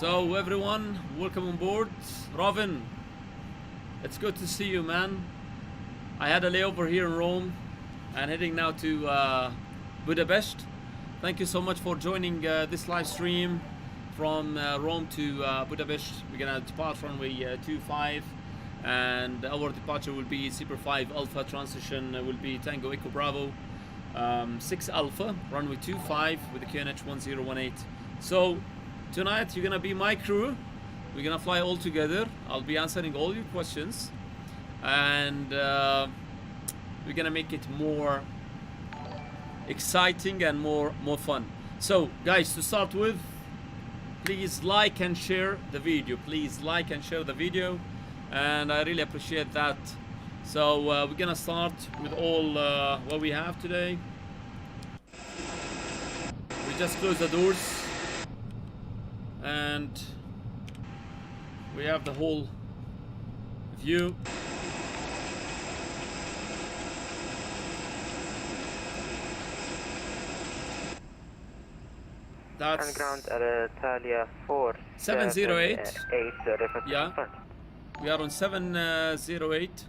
So everyone, welcome on board. Robin, it's good to see you, man. I had a layover here in Rome and heading now to Budapest. Thank you so much for joining this live stream from Rome to Budapest. We're gonna depart runway 25 and our departure will be Super 5 Alpha. Transition will be Tango Echo Bravo 6 Alpha, runway 25 with the QNH 1018. So tonight you're gonna be my crew. We're gonna fly all together. I'll be answering all your questions, and we're gonna make it more exciting and more fun. So guys, to start with, please like and share the video. Please like and share the video, and I really appreciate that. So we're gonna start with all what we have today. We just close the doors and we have the whole view. That's ground at Italia 4 708. Yeah, we are on 708.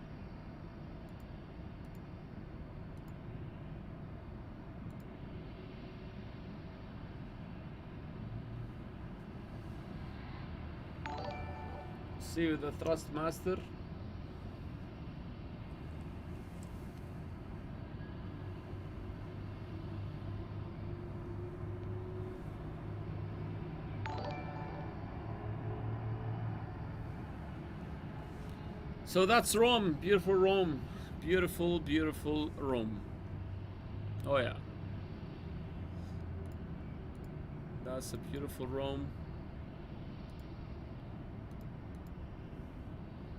See with the thrust master. So that's Rome, beautiful Rome, beautiful Rome. Oh yeah, that's a beautiful Rome.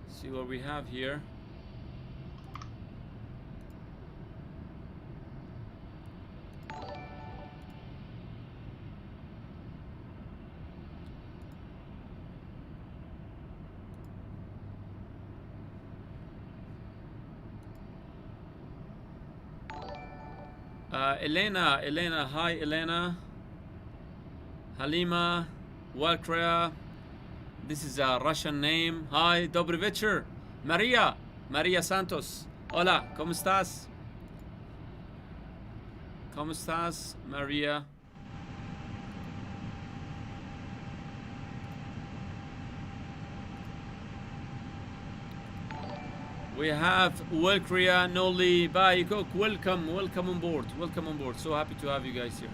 See what we have here. Elena, hi Elena. Halima, Walkrea. This is a Russian name. Hi, Dobry вечер. Maria Santos. Hola, ¿cómo estás? ¿Cómo estás, Maria? We have Walkrea, Noli, Baycook. Welcome on board. Welcome on board. So happy to have you guys here.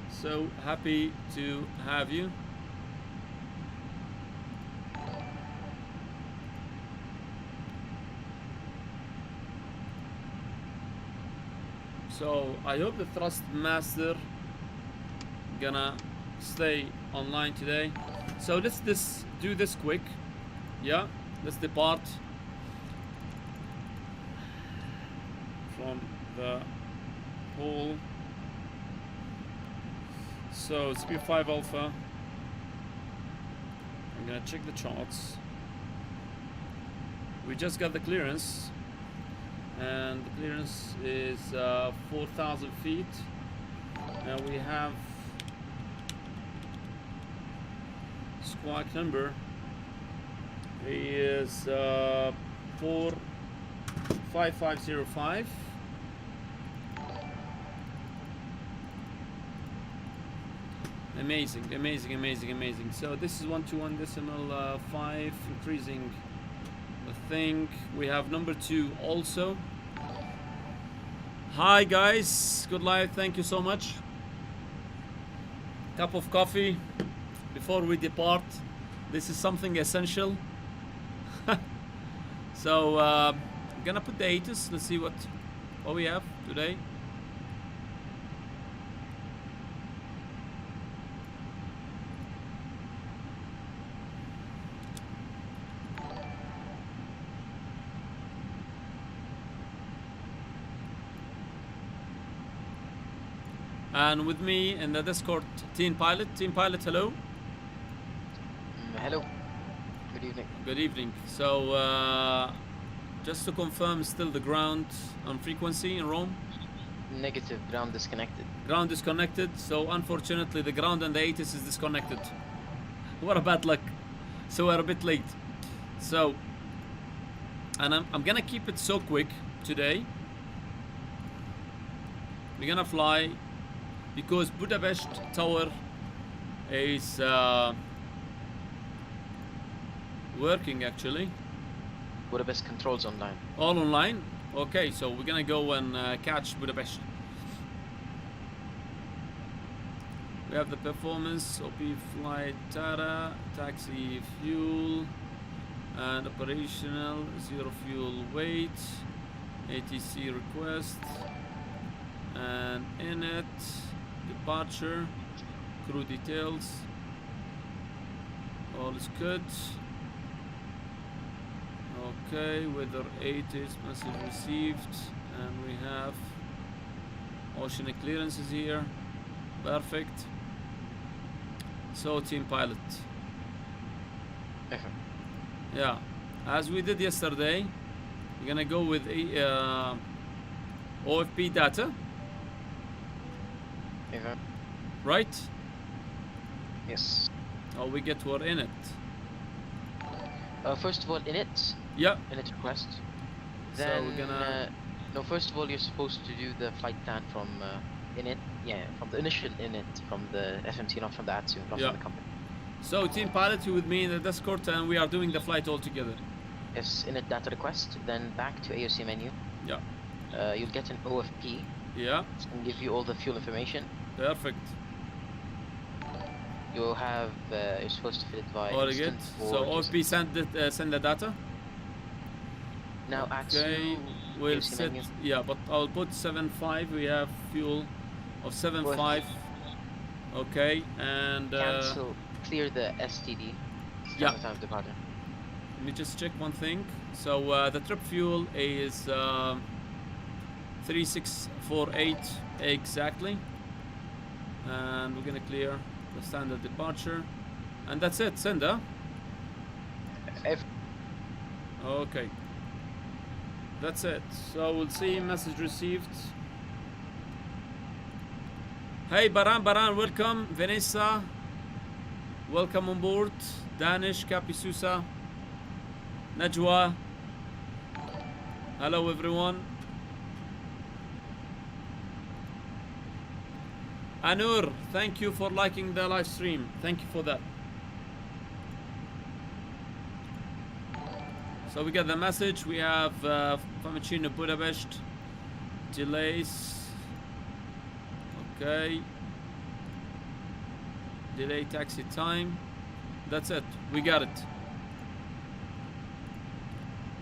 So happy to have you. So I hope the thrust master gonna stay online today. So let's do this quick. Yeah, let's depart from the hole. So it's P5 Alpha. I'm gonna check the charts. We just got the clearance, and the clearance is 4,000 feet. Now we have squawk number is 45505. Amazing. So this is 121.5, increasing the thing. We have number 2 also. Hi guys, good live, thank you so much. Cup of coffee before we depart. This is something essential. So I'm gonna put the ATIS. Let's see what we have today. And with me in the Discord, Team Pilot, hello. Hello. Good evening. Good evening. So, just to confirm, still the ground on frequency in Rome? Negative, ground disconnected. Ground disconnected. So, unfortunately, the ground and the ATIS is disconnected. What a bad luck. So we're a bit late. So, and I'm gonna keep it so quick today. We're gonna fly because Budapest Tower is working actually. Budapest controls online. All online? Okay, so we're gonna go and catch Budapest. We have the performance, OP flight data, taxi fuel, and operational, 0 fuel weight, ATC request, and init, departure, crew details, all is good. Okay, weather 8 is message received, and we have oceanic clearances here. Perfect. So team pilot. Yeah, as we did yesterday, we're gonna go with a OFP data. Right? Yes. Oh, we get were in it. First of all, init. Yeah. Init request. So Then, we're gonna. no, first of all, you're supposed to do the flight plan from init. Yeah, from the initial init, from the FMC, not from the ATSU, not Yeah. from the company. So team pilot, you with me in the Discord, and we are doing the flight all together. Yes, init data request. Then back to AOC menu. Yeah. You'll get an OFP. Yeah. And give you all the fuel information. Perfect. You'll have. You're supposed to fill it via. All good. instant So or OFP send the data. now Okay. ATSU. We'll AOC set. menu. Yeah, but I'll put 7.5. We have fuel of 7.5. Okay, and Cancel. Clear the STD. Yeah. Time of departure. let me just check one thing. So the trip fuel is 3648 exactly, and we're gonna clear the standard departure, and that's it. Send, huh? Okay, that's it. So we'll see message received. Hey Baran, welcome. Vanessa, welcome on board. Danish, Capisusa, Najwa, hello everyone. Anur, thank you for liking the live stream. Thank you for that. So we get the message. We have Famicino Budapest delays. Okay. Delay taxi time. That's it. We got it.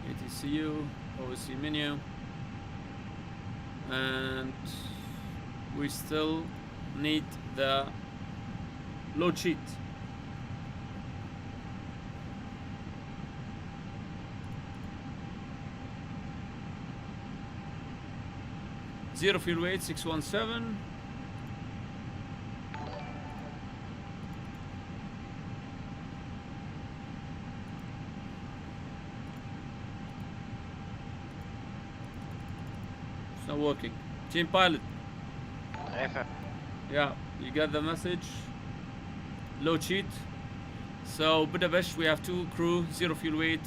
ATCU, OSC menu. And we still need the load sheet. Zero fuel weight 617. It's not working. Team pilot. Yeah, you got the message. Load sheet. So Budapest, we have 2 crew, 0 fuel weight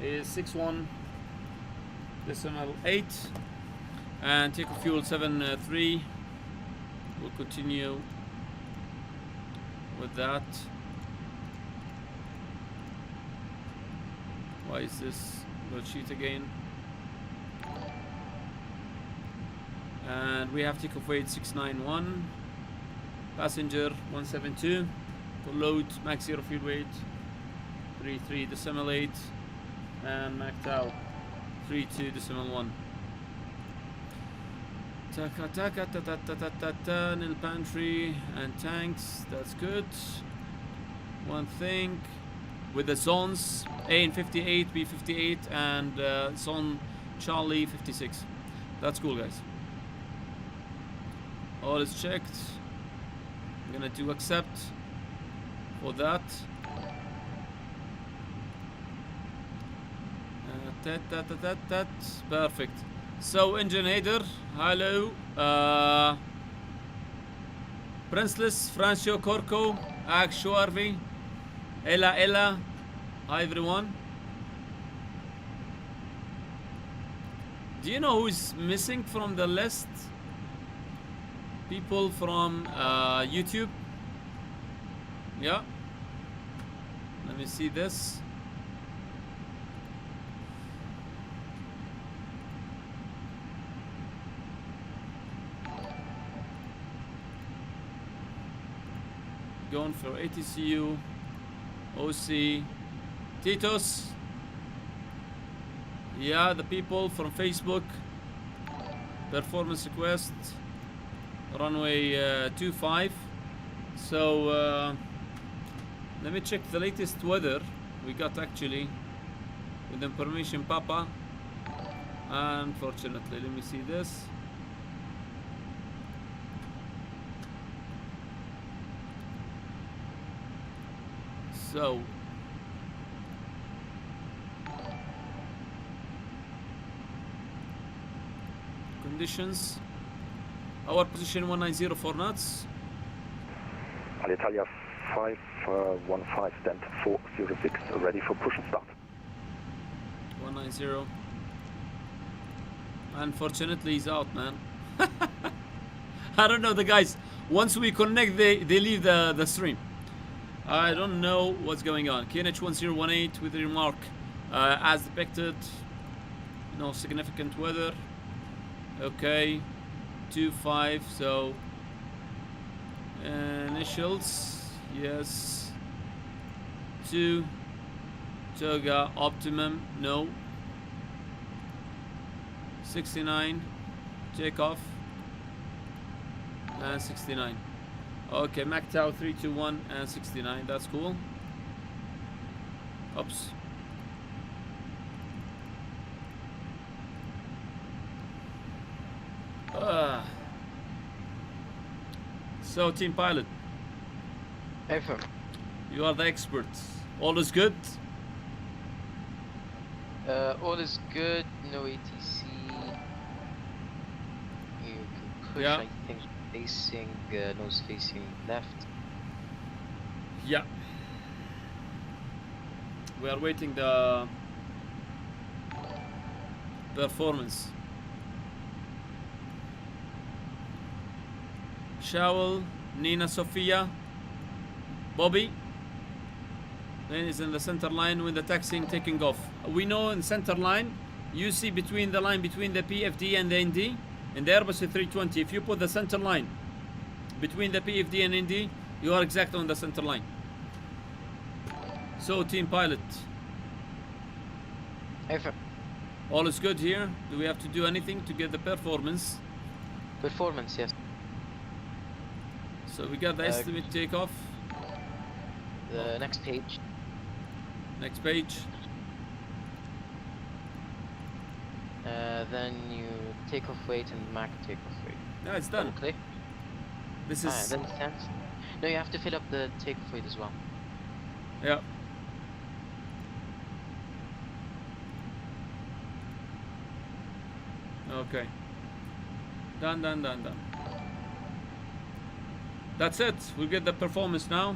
is 61.8, and take a fuel 73. We'll continue with that. Why is this load sheet again? And we have takeoff weight 691, passenger 172, for load max 0 fuel weight 33.8, and max out 32.1. Taka taka ta ta ta ta ta ta, nil pantry and tanks, that's good. One thing with the zones, A in 58, B 58, and zone Charlie 56. That's cool, guys. All is checked. I'm gonna do accept for that. Perfect. So engine header, hello. Princeless, Francio Corco, Ak Shuarvi, Ella. Hi everyone. Do you know who's missing from the list? People from YouTube. Yeah. Let me see this. Going for ATCU, OC, Titos. Yeah, the people from Facebook. Performance request. Runway 25. So let me check the latest weather we got actually with information Papa. Unfortunately, let me see this. So conditions. Our position 1904 knots. Alitalia 515 stand 406 ready for push and start. 190. Unfortunately, he's out, man. I don't know, the guys. Once we connect, they leave the stream. I don't know what's going on. KNH 1018 with the remark as depicted. No significant weather. Okay. 25. So initials. Yes. 2. Toga optimum. No. 69. Takeoff. And 69. Okay, MacTow 321 and 69. That's cool. Oops. So, team pilot. Affirm. You are the expert. All is good? All is good. No ATC. You can push. Yeah. I think facing nose facing left. Yeah. We are waiting the performance. Shaul, Nina, Sophia, Bobby. Then is in the center line when the taxiing taking off. We know in center line, you see between the line between the PFD and the ND. In the Airbus A320, if you put the center line between the PFD and ND, you are exactly on the center line. So, team pilot. Affirm. All is good here. Do we have to do anything to get the performance? Performance, yes. So we got the estimate takeoff. The next page. Next page. Then you take off weight and Mach take off weight. No, it's done. Okay. This is Then stands. No, you have to fill up the take off weight as well. yeah. Okay. Done. That's it. We'll get the performance now.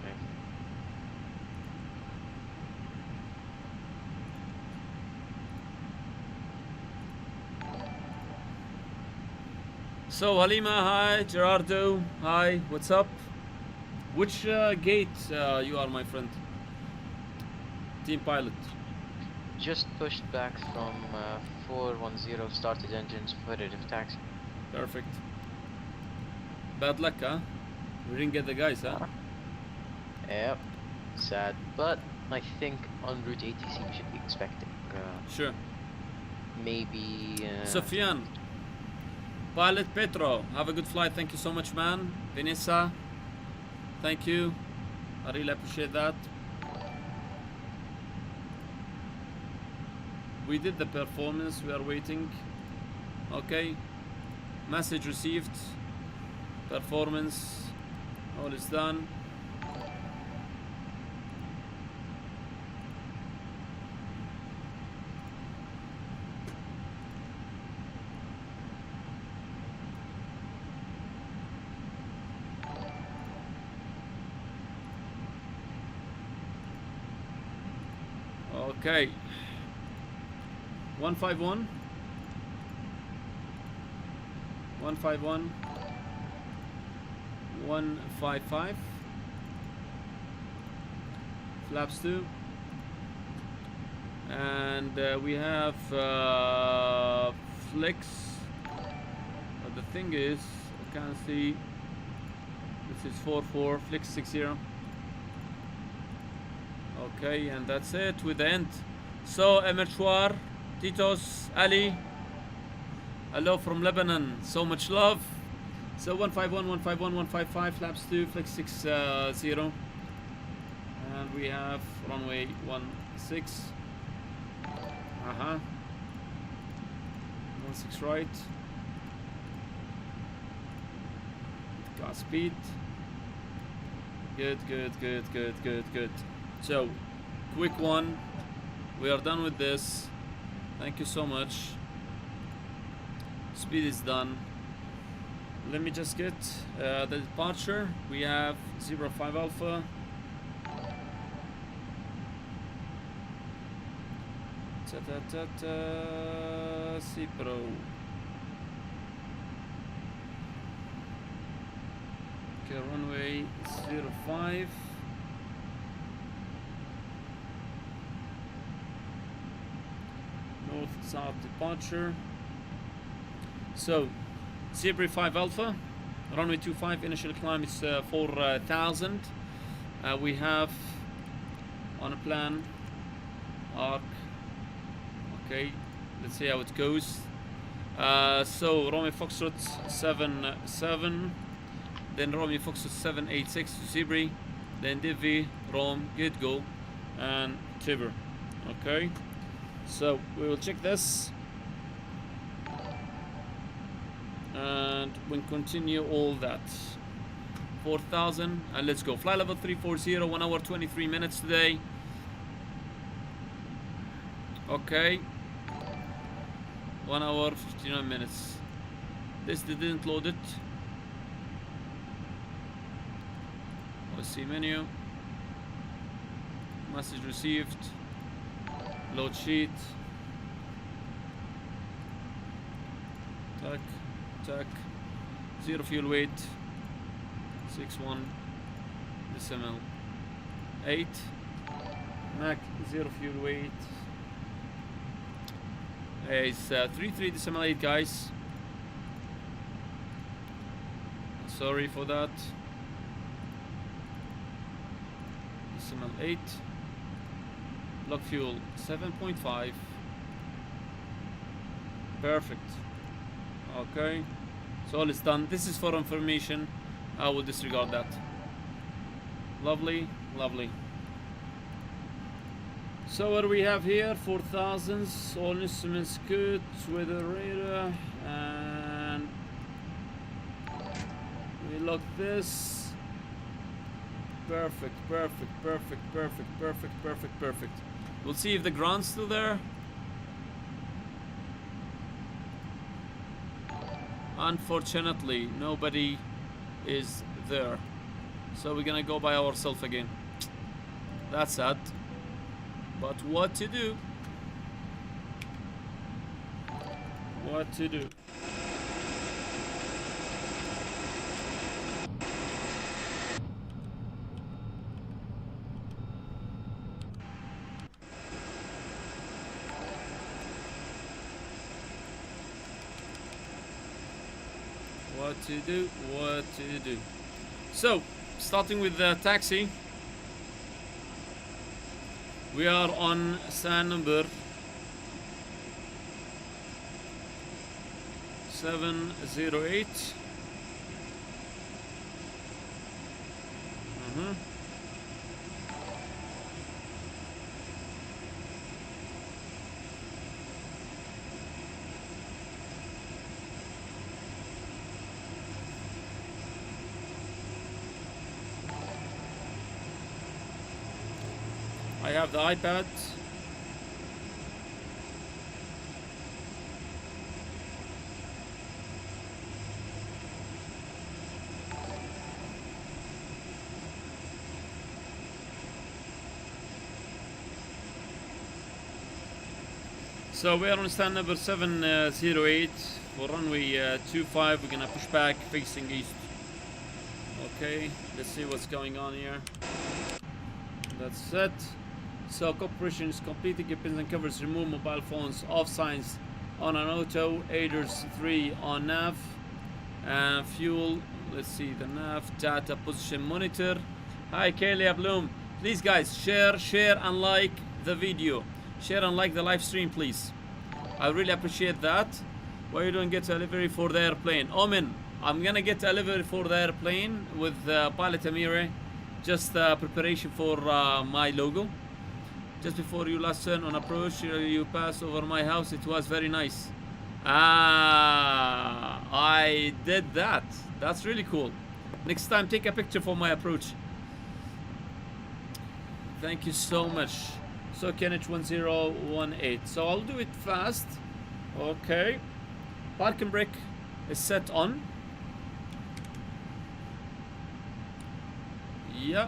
Okay. So Halima, hi. Gerardo, hi. What's up? Which gate you are, my friend? Team pilot. Just pushed back from 410 started engines for additive taxi. Perfect. Bad luck, huh? We didn't get the guys, huh? Yep. Sad, but I think en route ATC we should be expecting. Sure. Maybe. Sufyan. Pilot Petro, have a good flight. Thank you so much, man. Vanessa, thank you. I really appreciate that. We did the performance. We are waiting. Okay. Message received. Performance. All is done. Okay. 151. 151. 155. Flaps 2. And we have flicks. But the thing is, I can't see. This is 44, flicks 60. Okay, and that's it with the end. So, Emerchwar, Titos, Ali, hello from Lebanon, so much love. So 151, 151, 155, flaps 2, flex 60. And we have runway 16. 16 right. Got speed. Good, good, good, good, good, good. So, quick one. We are done with this. Thank you so much. Speed is done. Let me just get the departure. We have 05 Alpha. C Pro. Okay, runway 05. North-south departure. So, Zebra 5 Alpha, runway 25, initial climb is 4,000. We have on a plan arc. Okay, let's see how it goes. So, Romeo Foxtrot 77, then Romeo Foxtrot 786 to Zebra, then Divi, Rome, Good Go, and Tiber. Okay, so we will check this. And we'll continue all that. 4,000 and let's go. Fly level 340, 1 hour 23 minutes today. Okay. 1 hour 59 minutes. This didn't load it. OC menu. Message received. Load sheet. Tack. Tack, 0 fuel weight, 61 decimal 8. Mac 0 fuel weight is 33 decimal 8, guys. Sorry for that. Decimal 8. Block fuel 7.5. Perfect. Okay, so all is done. This is for information. I will disregard that. Lovely, lovely. So what do we have here? 4,000s. All instruments good. Weather radar, and we lock this. Perfect, perfect, perfect, perfect, perfect, perfect, perfect. We'll see if the ground's still there. Unfortunately, nobody is there. So we're gonna go by ourselves again. That's sad. But what to do? What to do? What to do? What to do? So, starting with the taxi, we are on stand number 708. I have the iPad. So we are on stand number 708 for runway 25. We're gonna push back facing east. Okay, let's see what's going on here. That's set. So cooperation is completed. Get pins and covers. Remove mobile phones. Off signs on an auto. Aiders 3 on nav. And fuel. Let's see the nav. Data position monitor. Hi Kalia Bloom. Please guys, share and like the video. Share and like the live stream, please. I really appreciate that. Why you don't get a livery for the airplane? Omen, I'm gonna get a livery for the airplane with PilotAmireh. Just preparation for my logo. Just before you last turn on approach, you pass over my house. It was very nice. Ah, I did that. That's really cool. Next time, take a picture for my approach. Thank you so much. So Kenneth 1018. So I'll do it fast. Okay. Parking brake is set on. Yeah.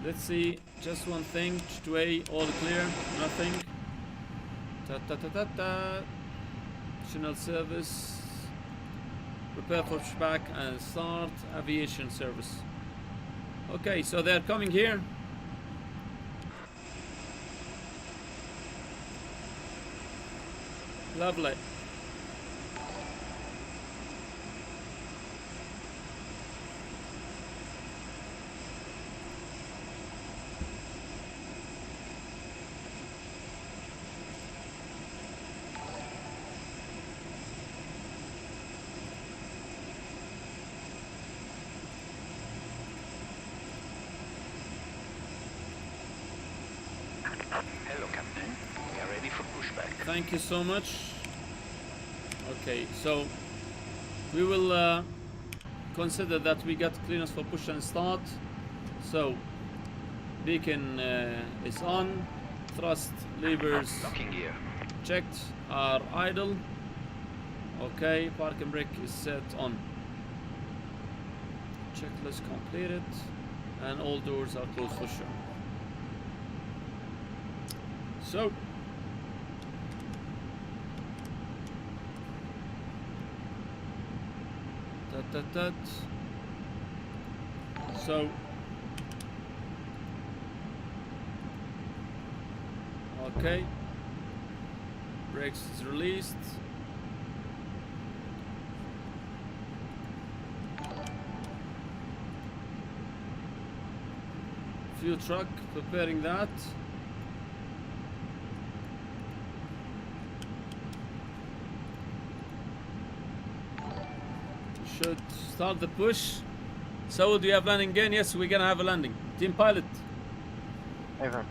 Let's see. Just one thing. Way all clear. Nothing. Ta ta ta ta ta. Channel service. Prepare for pushback and start aviation service. Okay, so they're coming here. Lovely. Hello, Captain. We are ready for pushback. Thank you so much. Okay, so we will consider that we got clearance for push and start. So beacon is on. Thrust levers Locking gear. checked, are idle. Okay, parking brake is set on. Checklist completed, and all doors are closed for sure. So so okay, brakes is released. Fuel truck preparing that. Should start the push. So do you have landing again? Yes, we're gonna have a landing. Team pilot. Over.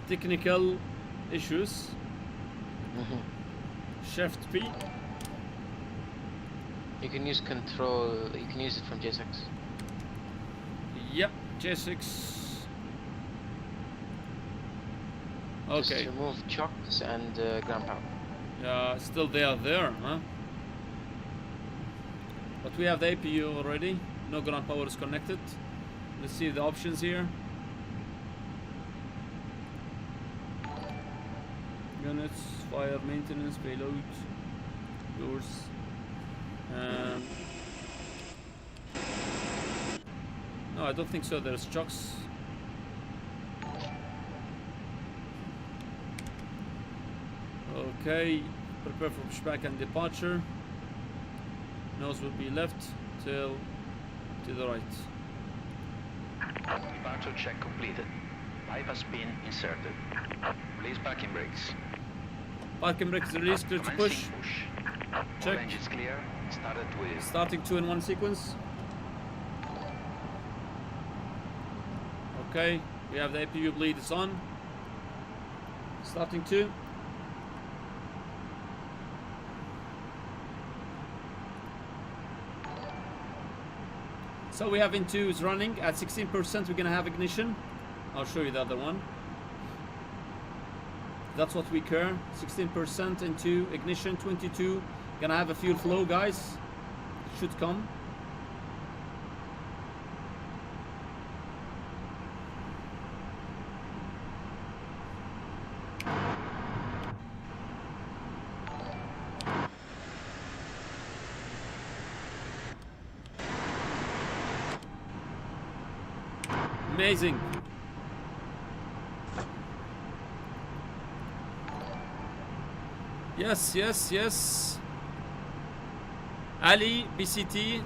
Technical issues. Shift P. You can use control. You can use it from J6. Yep, J6. Just Okay. remove chocks and ground power. Yeah, still they are there, huh? But we have the APU already. No ground power is connected. Let's see the options here. Units, fire, maintenance, payload, doors. No, I don't think so. There's chocks. Okay, prepare for pushback and departure. Nose will be left till to the right. Departure check completed. Pipe has been inserted. Release parking brakes. Parking brake is released, clear to push. Commencing push. Check. All engines clear. Started with Starting 2 in 1 sequence. Okay, we have the APU bleed is on. Starting 2. So we have N2 is running at 16%. We're gonna have ignition. I'll show you the other one. That's what we care. 16% N2 ignition. 22. Gonna have a fuel flow, guys. Should come. Amazing. Yes, yes, yes. Ali, BCT.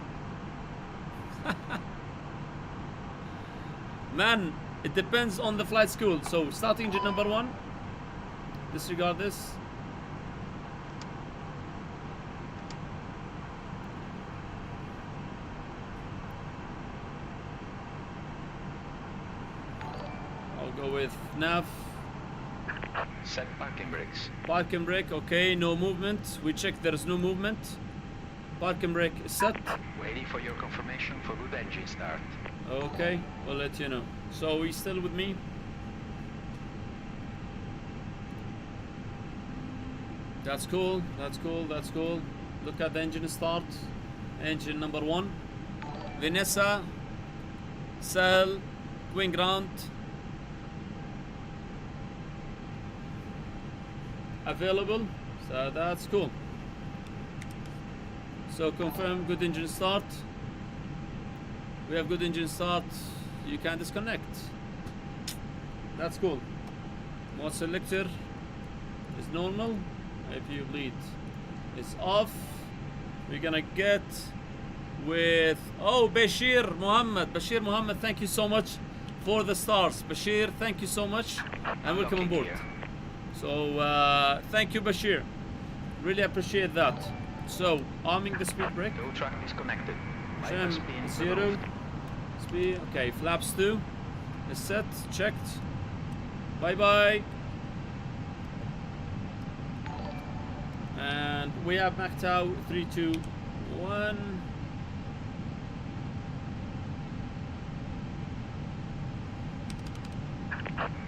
Man, it depends on the flight school. So, start engine number 1. Disregard this. I'll go with nav. Set parking brakes. Parking brake, okay, no movement. We check there is no movement. Parking brake is set. Waiting for your confirmation for good engine start. Okay, we'll let you know. So he's still with me. That's cool, that's cool, that's cool. Look at the engine start. Engine number 1. Vanessa, Cell, wing ground. Available, so that's cool. So confirm good engine start. We have good engine start. You can disconnect. That's cool. Mode selector is normal. APU bleed is off. We're gonna get with Bashir Muhammad, thank you so much for the stars. Bashir, thank you so much and welcome on board. So thank you, Bashir. Really appreciate that. So arming the speed brake. Tow truck disconnected. Trim 0. Speed. Okay, flaps 2 is set, checked. Bye bye. And we have MACTOW 3, 2, 1.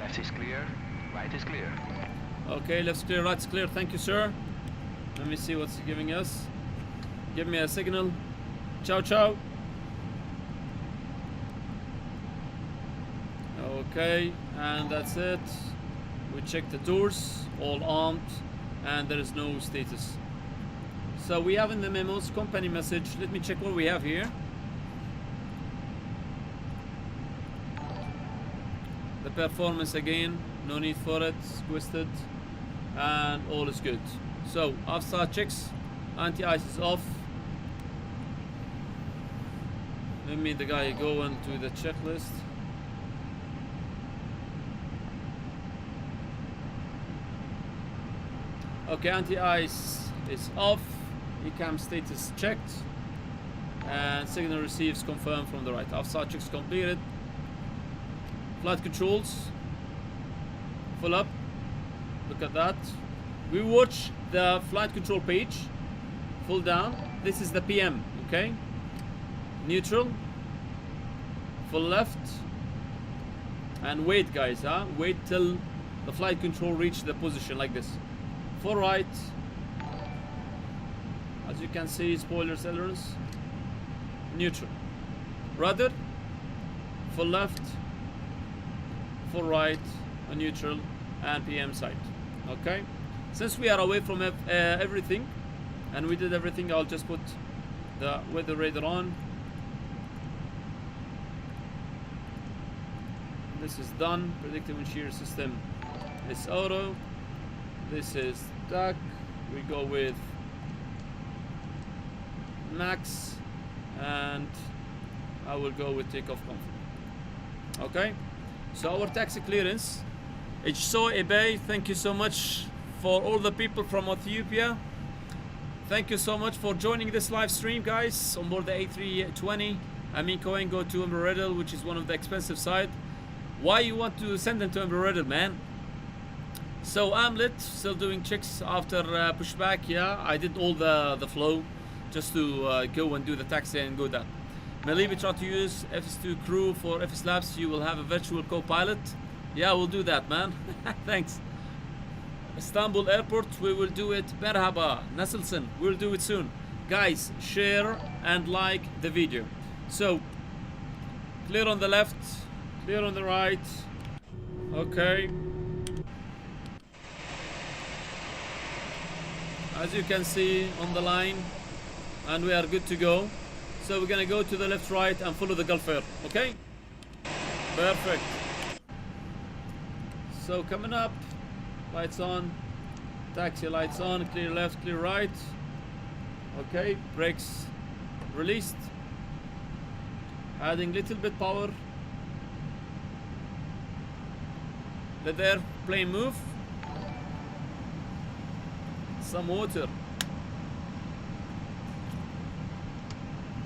Left is clear, right is clear. Okay, left's clear, right's clear. Thank you, sir. Let me see what's he giving us. Give me a signal. Ciao, ciao. Okay, and that's it. We check the doors, all armed, and there is no status. So we have in the memos company message. Let me check what we have here. The performance again, no need for it, twisted, and all is good. So after checks, anti-ice is off. Let me the guy go into the checklist. Okay, anti-ice is off. ECAM status checked, and signal receives confirmed from the right. After checks completed. Flight controls full up. Look at that. We watch the flight control page full down. This is the PM, okay? Neutral, full left, and wait, guys, huh? Wait till the flight control reach the position like this. Full right. As you can see, spoilers, ailerons. Neutral. Rudder, full left, full right, a neutral, and PM side. Okay, since we are away from everything and we did everything, I'll just put the weather radar on. This is done. Predictive and shear system is auto. This is duck. We go with max, and I will go with takeoff comfort. Okay, so our taxi clearance. HSO eBay, thank you so much for all the people from Ethiopia. Thank you so much for joining this live stream, guys, on board the A320. Amin Cohen, go to Embry-Riddle, which is one of the expensive side. Why you want to send them to Embry-Riddle, man? So Amlet, still doing checks after pushback. Yeah, I did all the flow just to go and do the taxi and go down. Lhbp try to use FS2 crew for FS Labs. You will have a virtual co-pilot. Yeah, we'll do that, man. Thanks. Istanbul Airport, we will do it. Merhaba, Nasselson, we'll do it soon. Guys, share and like the video. So, clear on the left, clear on the right. Okay. As you can see on the line, and we are good to go. So we're gonna go to the left, right, and follow the Gulf Air, okay? Perfect. So coming up, lights on, taxi lights on, clear left, clear right. Okay, brakes released. Adding little bit power. Let the airplane move. Some water.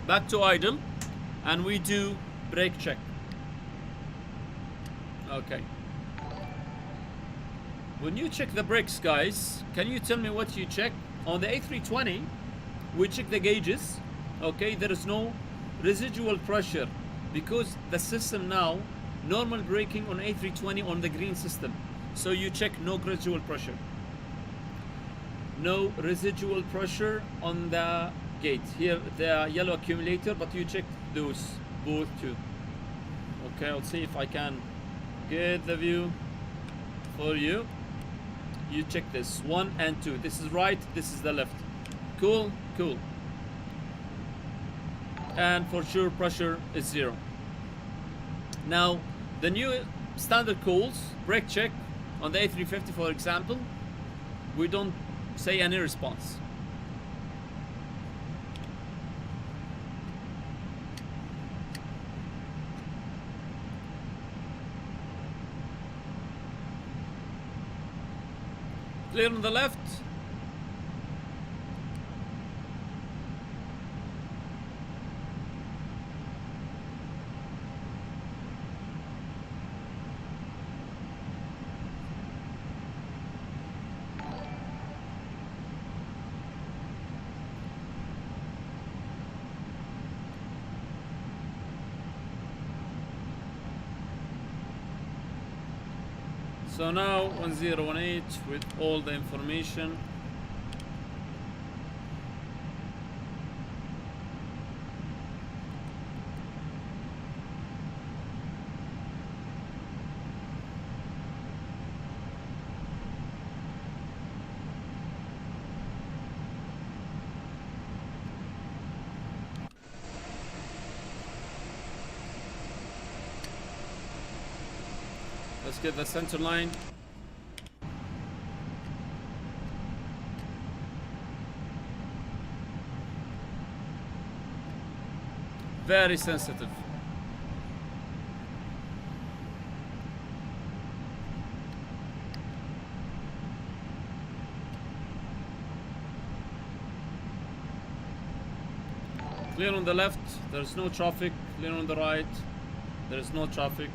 Back to idle, and we do brake check. Okay. When you check the brakes, guys, can you tell me what you check? On the A320, we check the gauges. Okay, there is no residual pressure because the system now, normal braking on A320 on the green system. So you check no residual pressure. No residual pressure on the gate. Here, the yellow accumulator, but you check those both too. Okay, I'll see if I can get the view for you. You check this 1 and 2. This is right, this is the left. Cool, cool. And for sure pressure is 0. Now the new standard calls, brake check on the A350 for example, we don't say any response. Clear on the left. So now 1018 with all the information. Let's get the center line. Very sensitive. Clear on the left, there's no traffic. Clear on the right, there is no traffic.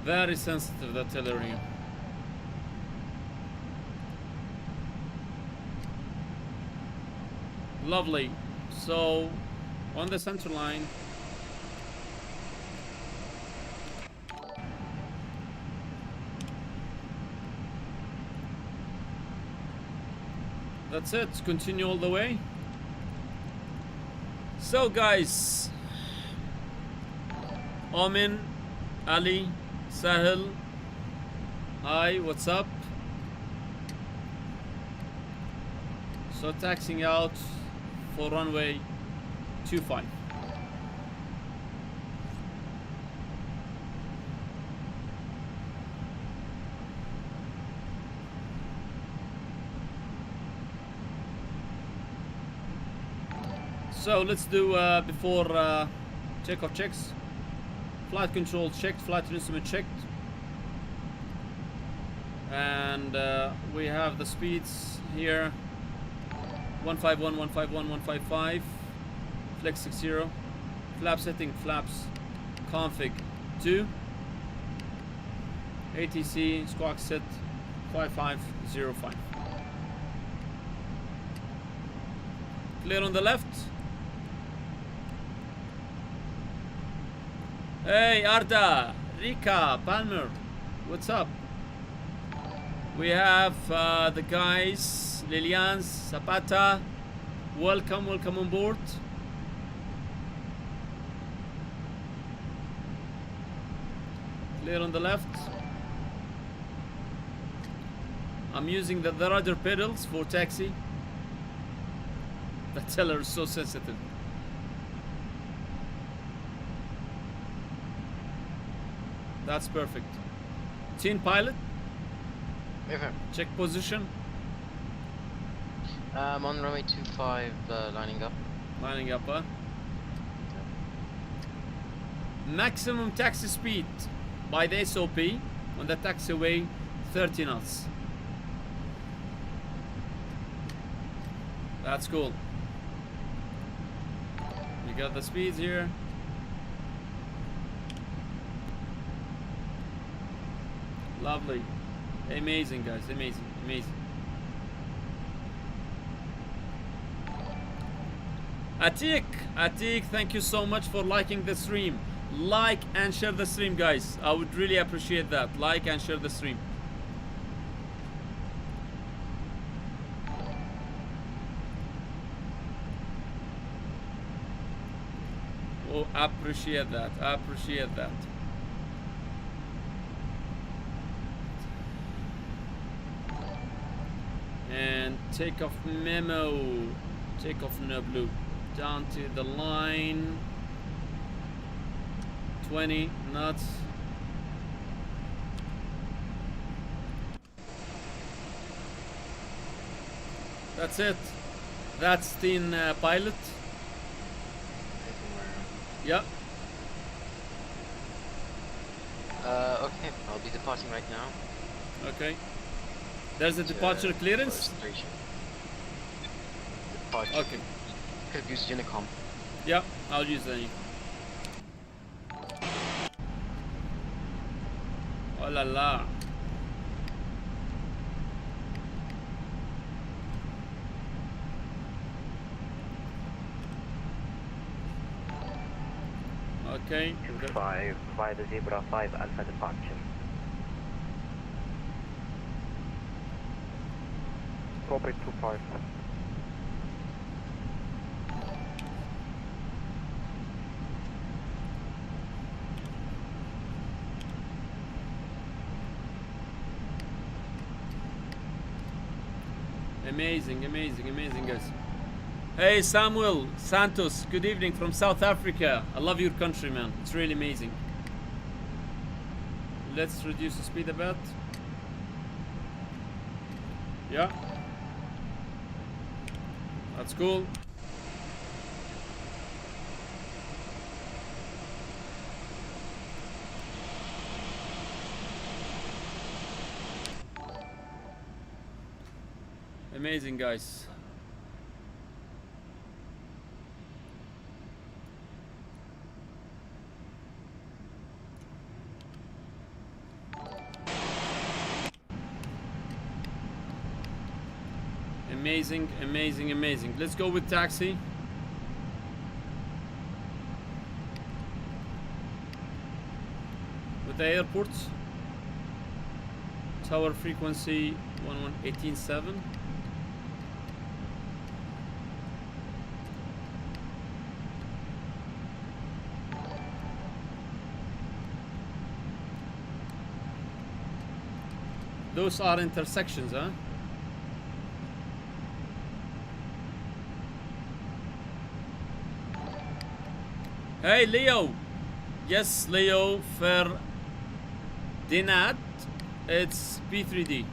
Very sensitive, that artillery. Lovely. So on the center line, that's it. Continue all the way. So guys, Omin, Ali, Sahil, hi, what's up? So taxiing out for runway 25. So let's do before takeoff checks. Flight control checked, flight instrument checked, and we have the speeds here: 151, 151, 155, flex 60, flap setting, flaps config 2, ATC squawk set 5505. Clear on the left. Hey, Arda, Rika, Palmer, what's up? We have the guys, Lilian, Zapata. Welcome on board. Clear on the left. I'm using the rudder pedals for taxi. The tiller is so sensitive. That's perfect. Team pilot. Check position. I'm on runway 25, lining up. Lining up, huh? Maximum taxi speed by the SOP on the taxiway, 30 knots. That's cool. You got the speeds here. Lovely. Amazing, guys. Amazing. Amazing. Atik, thank you so much for liking the stream. Like and share the stream, guys. I would really appreciate that. Like and share the stream. Oh, appreciate that. Appreciate that. And takeoff memo. Takeoff no blue. Down to the line. 20 knots. That's it. That's the pilot. Yeah. Okay, I'll be departing right now. Okay. There's a departure clearance? Departure. Okay. Could use Unicom. Yeah, I'll use the Unicom. Oh la la. Okay. 25 via the Zebra 5 Alpha departure. Copy 25. Amazing, amazing, amazing, guys. Hey, Samuel Santos, good evening from South Africa. I love your country, man. It's really amazing. Let's reduce the speed a bit. Yeah. That's cool. Amazing, guys. Amazing, amazing, amazing. Let's go with taxi. With the airports. Tower frequency 118.7. Those are intersections, huh? Hey, Leo. Yes, Leo Ferdinand. It's P3D.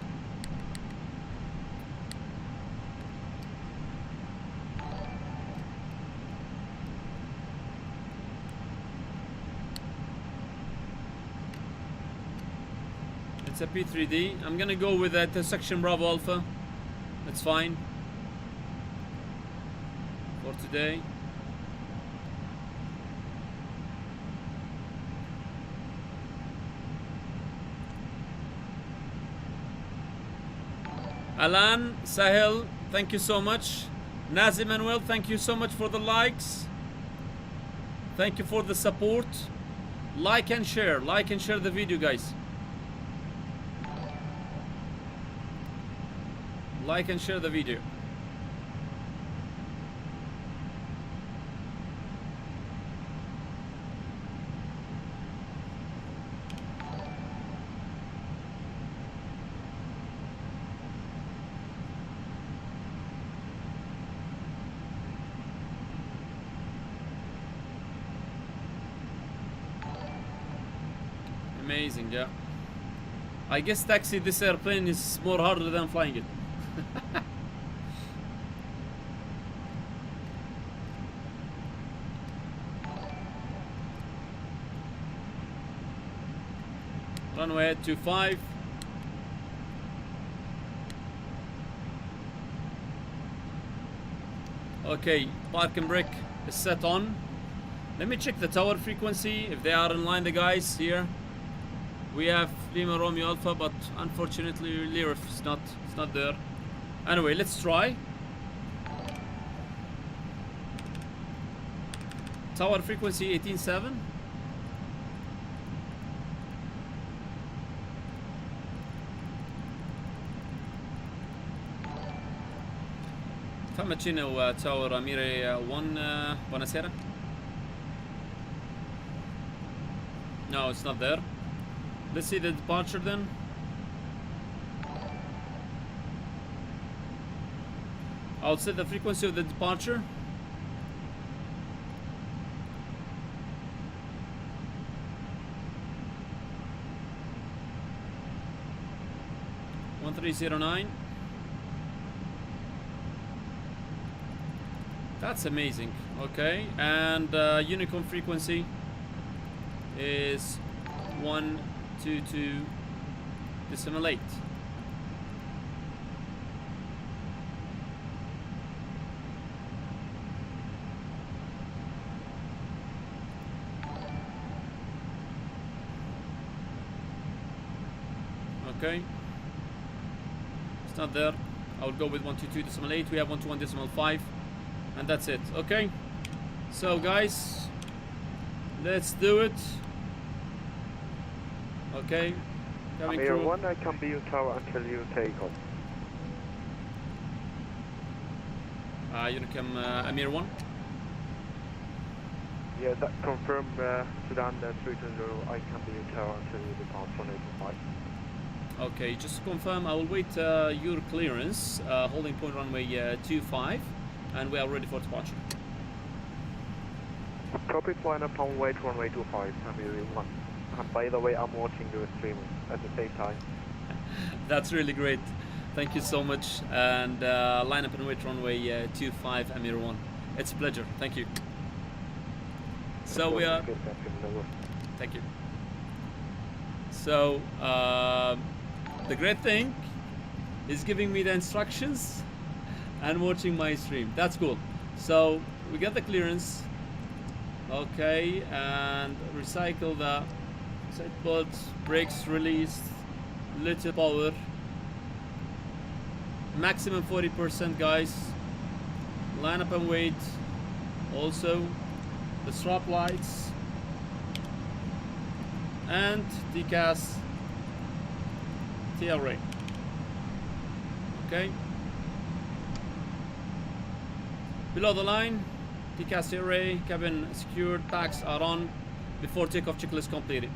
It's a P3D. I'm gonna go with that intersection Bravo Alpha. That's fine for today. Alan, Sahel, thank you so much. Naz Emmanuel, thank you so much for the likes. Thank you for the support. Like and share the video, guys. Like and share the video. Amazing, yeah. I guess taxi this airplane is more harder than flying it. Runway 25. Okay, park and brake is set on. Let me check the tower frequency if they are in line, the guys here. We have Lima Romeo Alpha, but unfortunately Lirf is not there. Anyway, let's try. Tower frequency 18.7. Famacino Tower Amireh 1, buonasera. No, it's not there. Let's see the departure then. I'll set the frequency of the departure. One 1309. That's amazing. Okay, and Unicom frequency is 122.8. Okay, it's not there. I will go with 122.8. We have 121.5, and that's it. Okay, so guys, let's do it. Okay, coming Amir through. 1, I can be your tower until you take off. Unicom Amir 1. Yeah, that confirm Sudan 320, I can be your tower until you depart on 85. Okay, just to confirm, I will wait your clearance, holding point runway 25, and we are ready for departure. Copy, line up on wait runway 25, Amir 1. And by the way, I'm watching the stream at the same time. That's really great. Thank you so much. And line up and wait runway 25, Amir 1. It's a pleasure. Thank you. So we are... Thank you. So the great thing is giving me the instructions and watching my stream. That's cool. So we get the clearance. Okay, and recycle the seatbelt, brakes released, little power, maximum 40%, guys. Line up and wait. Also the strap lights and TCAS TLRA. Okay, below the line, TCAS TLRA, cabin secured, packs are on. Before takeoff, checklist completed.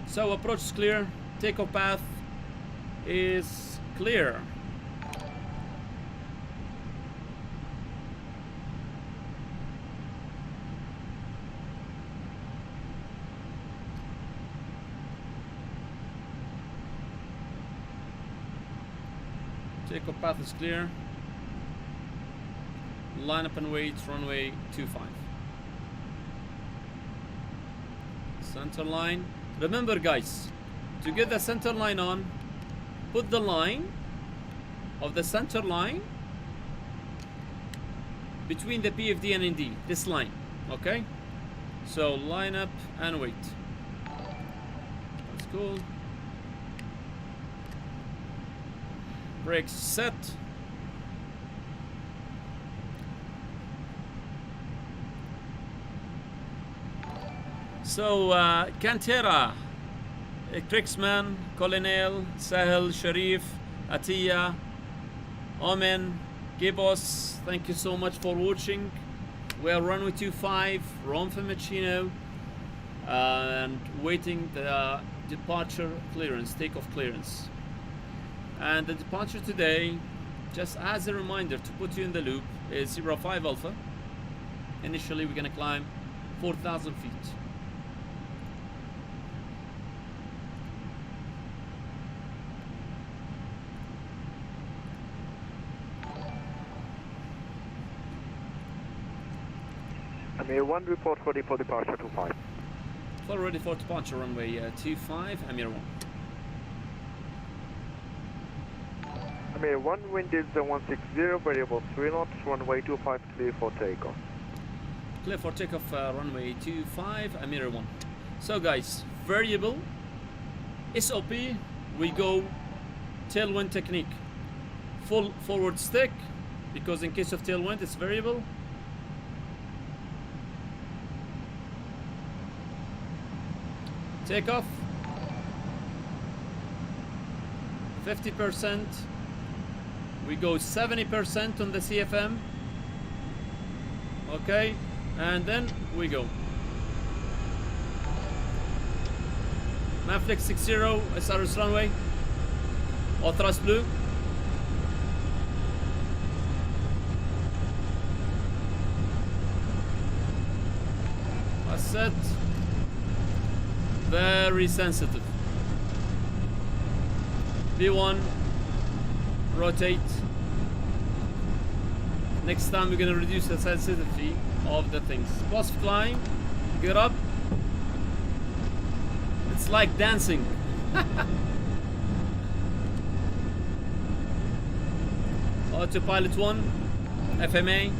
So approach is clear, takeoff path is clear. Takeoff path is clear. Line up and wait, runway 25. Center line. Remember, guys, to get the center line on, put the line of the center line between the PFD and ND, this line. Okay, so line up and wait. That's cool. Brakes set. So, Kantera, Krixman, Colonel, Sahel, Sharif, Atiya, Omen, Gibos, thank you so much for watching. We are runway 25, Rome Fiumicino, and waiting the departure clearance, takeoff clearance. And the departure today, just as a reminder to put you in the loop, is 05 Alpha. Initially, we're gonna climb 4,000 feet. Amir 1, report ready for departure 25. Full ready for departure, runway 25, Amir 1. Amir 1, wind is 160, variable 3 knots, runway 25, clear for takeoff. Clear for takeoff, runway 25, Amir 1. So guys, variable, SOP, we go tailwind technique. Full forward stick, because in case of tailwind it's variable. Takeoff, 50%, we go 70% on the CFM, okay, and then we go. Manflex 60, SRS runway, all thrust blue. Set. Very sensitive. V1, rotate. Next time we're gonna reduce the sensitivity of the things. Positive climb, get up. It's like dancing. Autopilot 1, FMA.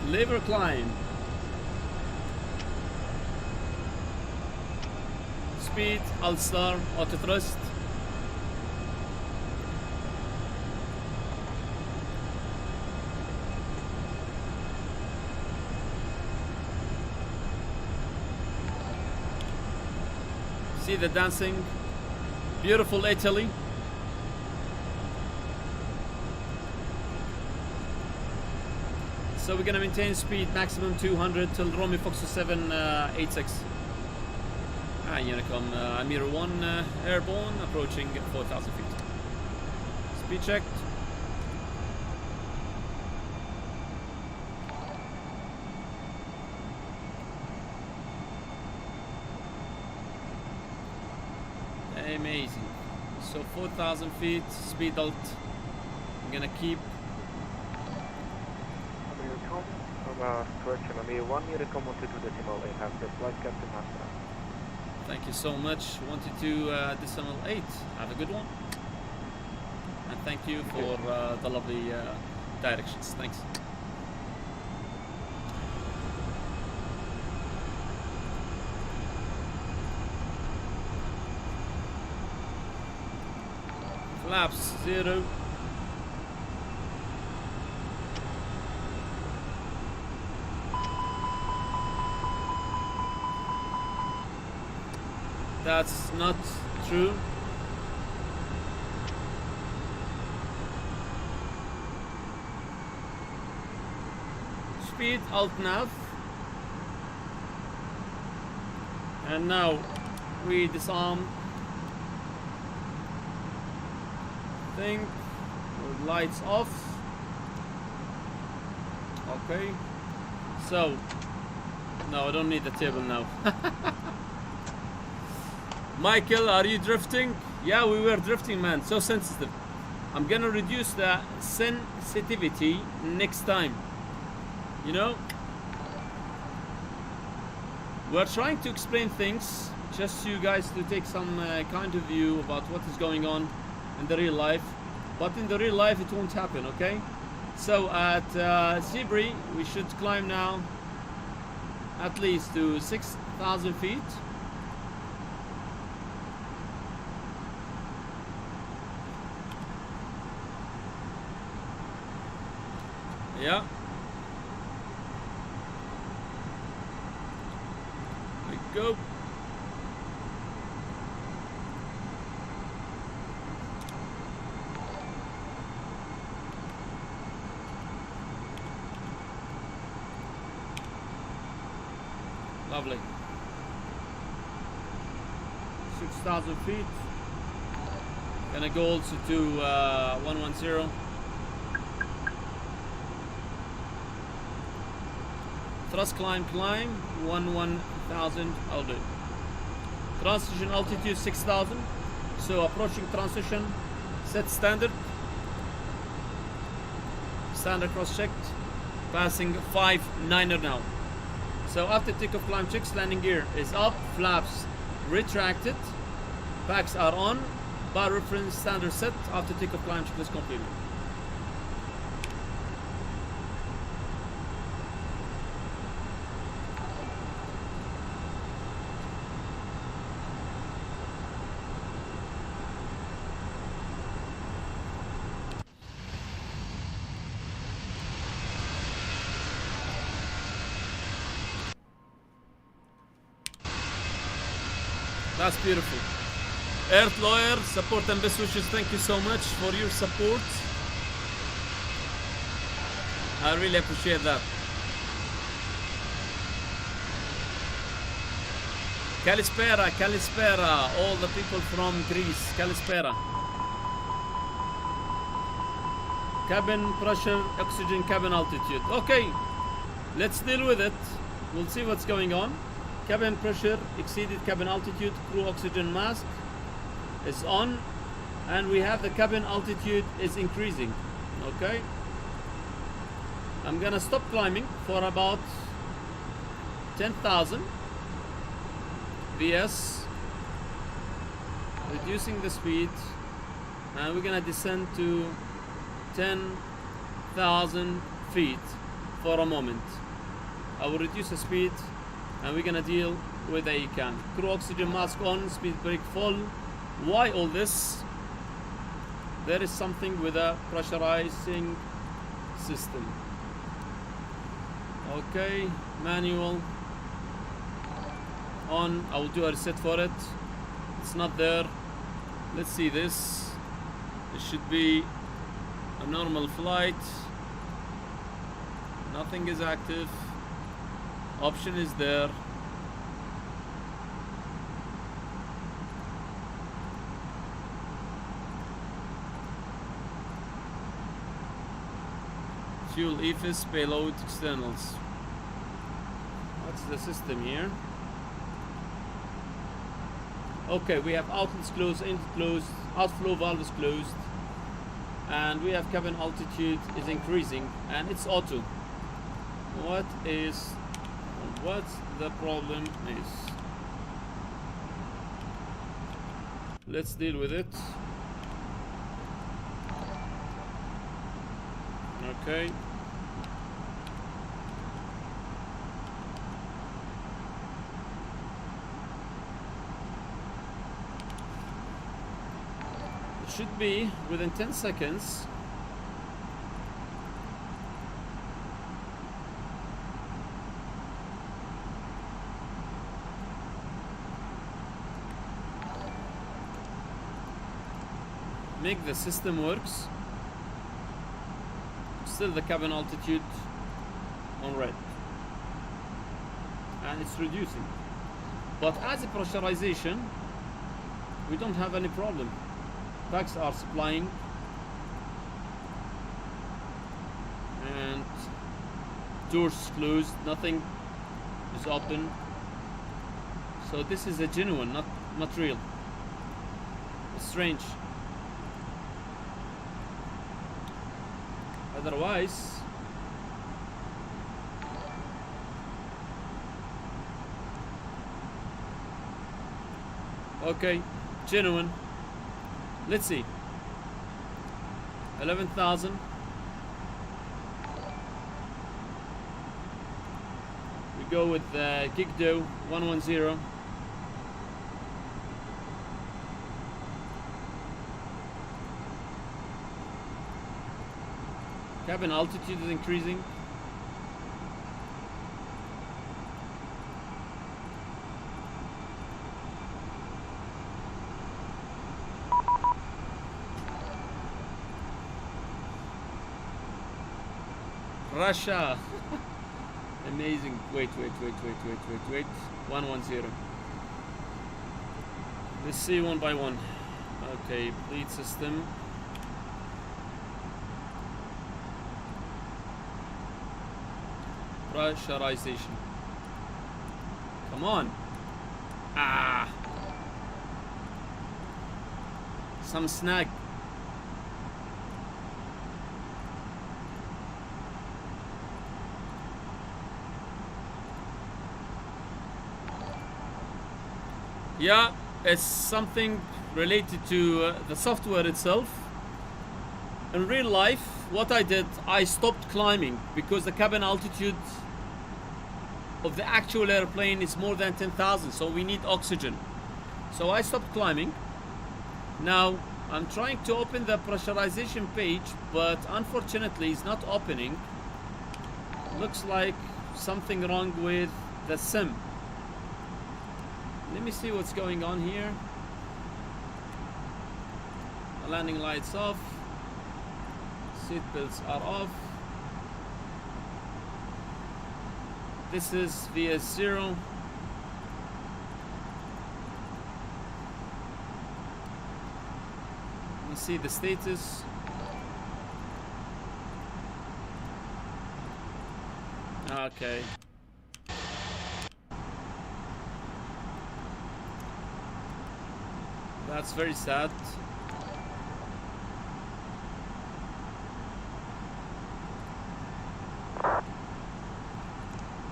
Lever climb. Speed, alt star, auto thrust. See the dancing. Beautiful Italy. So we're gonna maintain speed maximum 200 till Romeo Fox 786. Unicom Amir 1 airborne, approaching 4,000 feet. Speed checked. Amazing. So 4,000 feet, speed alt. I'm gonna keep. Correction, Amir 1, you recommend to decimal 8, have the flight captain master. Thank you so much. 122 decimal 8. Have a good one. And thank you for the lovely directions. Thanks. Flaps 0. That's not true. Speed alt nav. And now we disarm thing with lights off. Okay. So no, I don't need the table now. Michael, are you drifting? Yeah, we were drifting, man. So sensitive. I'm gonna reduce the sensitivity next time. You know? We're trying to explain things just so you guys to take some kind of view about what is going on in the real life. But in the real life, it won't happen, okay? So at Zebri, we should climb now at least to 6,000 feet. Yeah. We go. Lovely. 6,000 feet. Gonna go also to 110. Thrust climb, 11,000, I'll do. Transition altitude 6,000. So approaching transition, set standard. Standard cross checked. Passing 5.9er now. So after takeoff climb checks, landing gear is up, flaps retracted, packs are on, bar reference standard set. After takeoff climb check is completed. That's beautiful. Earth Lawyer, support and best wishes. Thank you so much for your support. I really appreciate that. Kalispera, Kalispera, all the people from Greece. Kalispera. Cabin pressure, oxygen, cabin altitude. Okay, let's deal with it. We'll see what's going on. Cabin pressure exceeded cabin altitude, crew oxygen mask is on, and we have the cabin altitude is increasing. Okay, I'm gonna stop climbing for about 10,000 VS, reducing the speed, and we're gonna descend to 10,000 feet for a moment. I will reduce the speed and we're gonna deal with the ECAN. Crew oxygen mask on, speed brake full. Why all this? There is something with a pressurizing system. Okay, manual on. I will do a reset for it. It's not there. Let's see this. It should be a normal flight. Nothing is active. Option is there. Fuel EFIS, payload externals. What's the system here? Okay, we have outlets closed, inlet closed, outflow valve is closed, and we have cabin altitude is increasing, and it's auto. What the problem is? Let's deal with it. Okay. It should be within 10 seconds. Make the system works. Still the cabin altitude on red, and it's reducing, but as a pressurization we don't have any problem. Packs are supplying and doors closed, nothing is open, so this is a genuine, not real. It's strange. Otherwise, okay, genuine. Let's see. 11,000. We go with Gigdo 110. Cabin altitude is increasing. Russia. Amazing. Wait. 110. Let's see one by one. Okay, bleed system. Pressurization. Come on. Ah. Some snag. Yeah, it's something related to the software itself. In real life, what I did, I stopped climbing because the cabin altitude of the actual airplane is more than 10,000, so we need oxygen. So I stopped climbing. Now I'm trying to open the pressurization page, but unfortunately it's not opening. Looks like something wrong with the sim. Let me see what's going on here. Landing lights off. Seat belts are off. This is VS0. Let me see the status. Okay. That's very sad.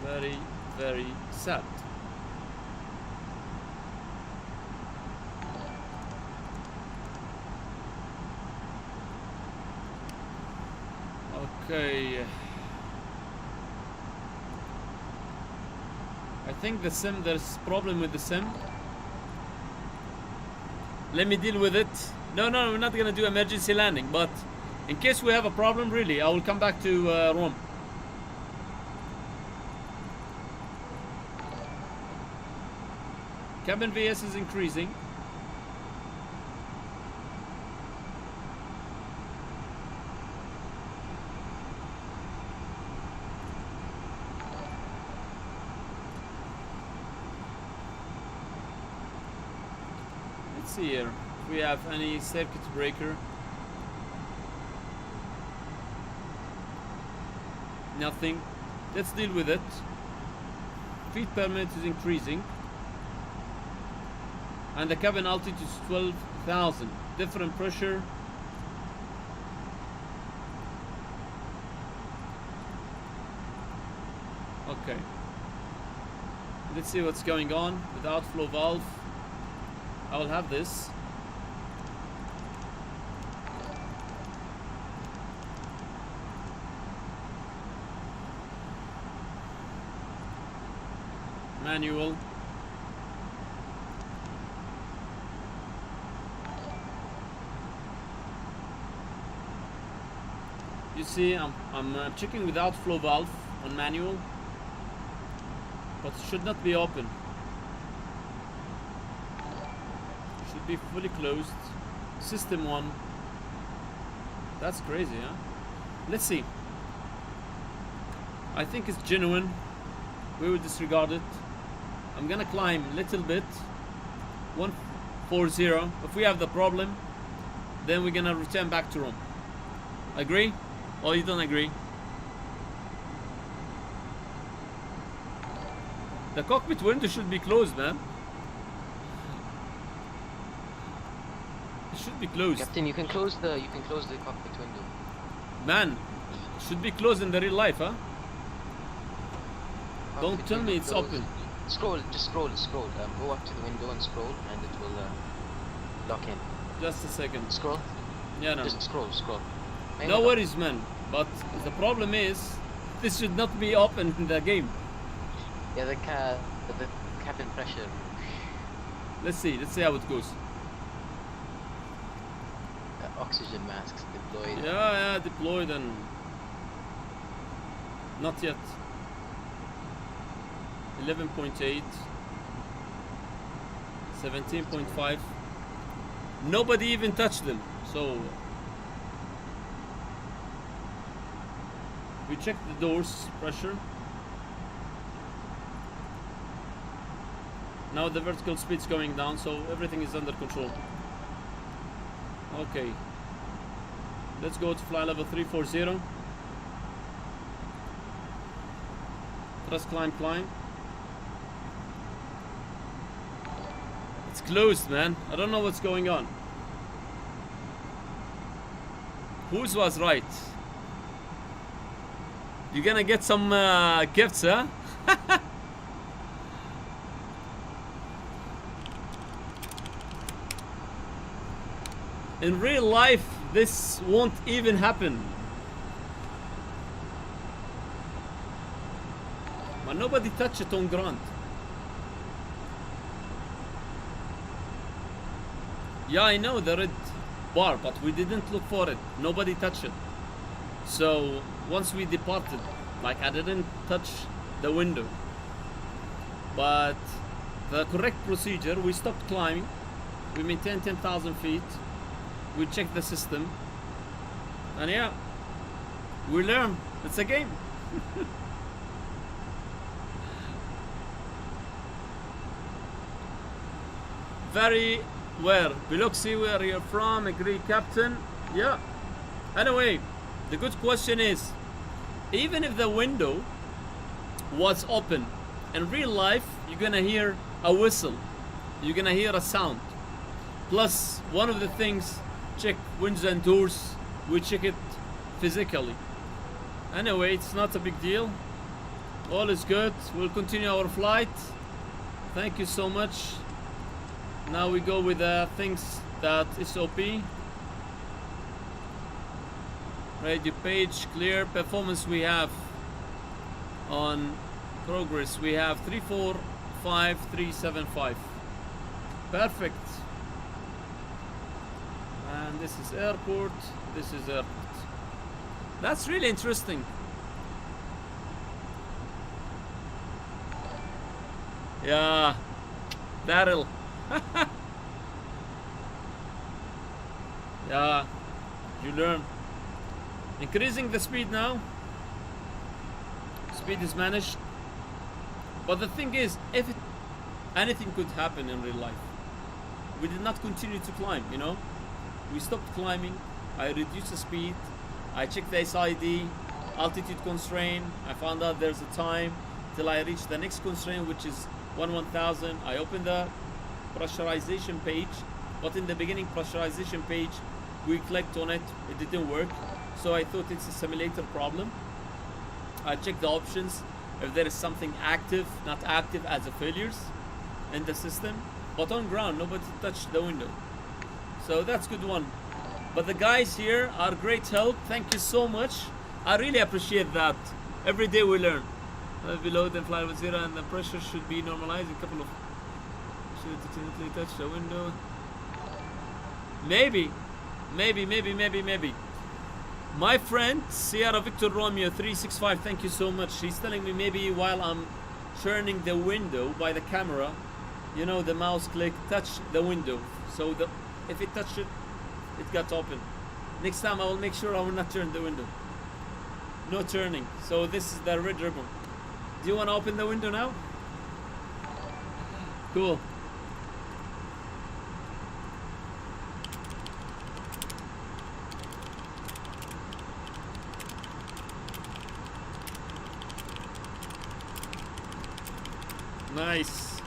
Very, very sad. Okay. I think the sim, there's problem with the sim. Let me deal with it. No, we're not gonna do emergency landing, but in case we have a problem, really, I will come back to Rome. Cabin VS is increasing. Let's see here if we have any circuit breaker. Nothing. Let's deal with it. Feet per minute is increasing. And the cabin altitude is 12,000. Different pressure. Okay. Let's see what's going on with the outflow valve. I will have this. Manual. You see, I'm checking with outflow valve on manual, but it should not be open. Should be fully closed. System 1. That's crazy, huh? Let's see. I think it's genuine. We will disregard it. I'm gonna climb a little bit. 140. If we have the problem, then we're gonna return back to Rome. Agree? Or you don't agree? The cockpit window should be closed, man. It should be closed. Captain, you can close the cockpit window. Man, it should be closed in the real life, huh? Don't tell me it's open. Scroll, just scroll. Go up to the window and scroll, and it will lock in. Just a second. Scroll. Yeah, no. Just scroll. Maybe No worries, man. But the problem is, this should not be open in the game. Yeah, the cabin pressure. Let's see how it goes. Oxygen masks deployed. Yeah, deployed and Not yet. 11.8. 17.5. Nobody even touched them. So we checked the doors pressure. Now the vertical speed's going down, so everything is under control. Okay. Let's go to fly level 340. Thrust climb, climb. It's closed, man. I don't know what's going on. Whose was right? You're gonna get some gifts, huh? In real life, this won't even happen. But nobody touched it on ground. Yeah, I know the red bar, but we didn't look for it. Nobody touched it. So once we departed, like I didn't touch the window. But the correct procedure, we stopped climbing. We maintained 10,000 feet. We checked the system. And yeah, we learn. It's a game. Very well. Biloxi, where you're from? Agree, Captain. Yeah. Anyway, the good question is, even if the window was open, in real life, you're gonna hear a whistle. You're gonna hear a sound. Plus, one of the things, check windows and doors. We check it physically. Anyway, it's not a big deal. All is good. We'll continue our flight. Thank you so much. Now we go with the things that SOP. Radio page clear. Performance we have on progress. We have 345,375. Perfect. And this is airport. This is airport. That's really interesting. Yeah, Daryl. Yeah, you learn. Increasing the speed now. Speed is managed. But the thing is, if anything could happen in real life. We did not continue to climb, you know. We stopped climbing. I reduced the speed. I checked the SID, altitude constraint. I found out there's a time till I reach the next constraint, which is 1000. I opened the pressurization page, but in the beginning pressurization page, we clicked on it, it didn't work. So I thought it's a simulator problem. I checked the options, if there is something active, not active as a failures in the system. But on ground, nobody touched the window. So that's good one. But the guys here are great help. Thank you so much. I really appreciate that. Every day we learn. Below the fly with zero and the pressure should be normalized. A couple of should definitely touch the window. Maybe. My friend Sierra Victor Romeo 365, thank you so much. She's telling me maybe while I'm turning the window by the camera, you know, the mouse click touch the window. So if it touched it, it got open. Next time I will make sure I will not turn the window. No turning. So this is the red ribbon. Do you want to open the window now? Cool. Nice.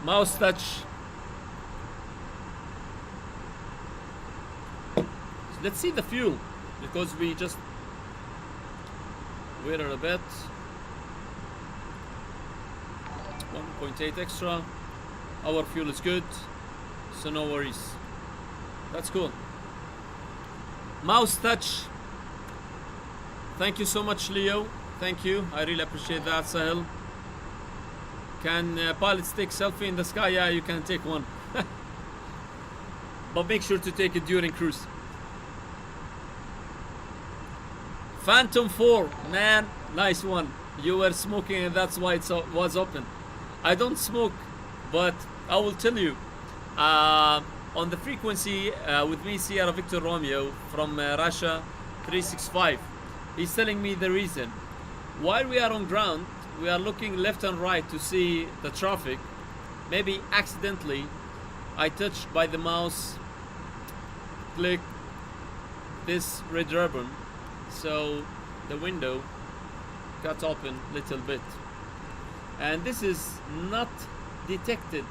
Mouse touch. Let's see the fuel, because we just waited a bit. 1.8 extra. Our fuel is good, so no worries. That's cool. Mouse touch. Thank you so much, Leo. Thank you. I really appreciate that, Sahel. Can pilots take selfie in the sky? Yeah, you can take one. But make sure to take it during cruise. Phantom 4, man, nice one. You were smoking and that's why it was open. I don't smoke, but I will tell you. On the frequency with me, Sierra Victor Romeo from Russia 365, he's telling me the reason. While we are on ground, we are looking left and right to see the traffic. Maybe accidentally I touched by the mouse, click this red ribbon, so the window got open a little bit. And this is not detected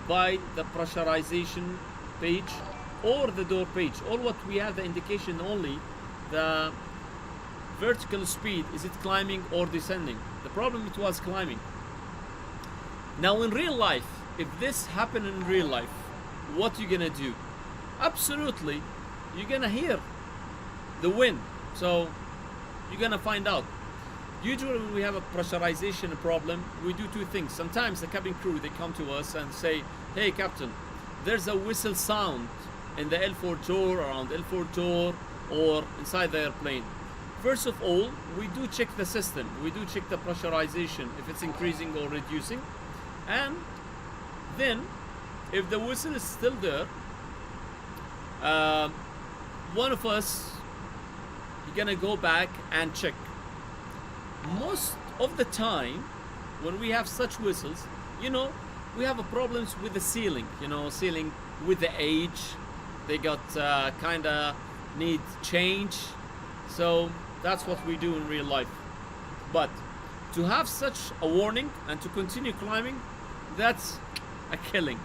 by the pressurization page or the door page. All what we have the indication only the vertical speed, is it climbing or descending? The problem, it was climbing. Now in real life, if this happened in real life, what you gonna do? Absolutely, you're gonna hear the wind, so you're gonna find out. Usually when we have a pressurization problem, we do two things. Sometimes the cabin crew, they come to us and say, hey captain, there's a whistle sound in the L4 door, around L4 door, or inside the airplane. First of all, we do check the system. We do check the pressurization, if it's increasing or reducing. And then, if the whistle is still there, one of us is gonna go back and check. Most of the time, when we have such whistles, you know, we have problems with the ceiling. You know, ceiling with the age, they got kinda need change. So that's what we do in real life. But to have such a warning and to continue climbing, that's a killing.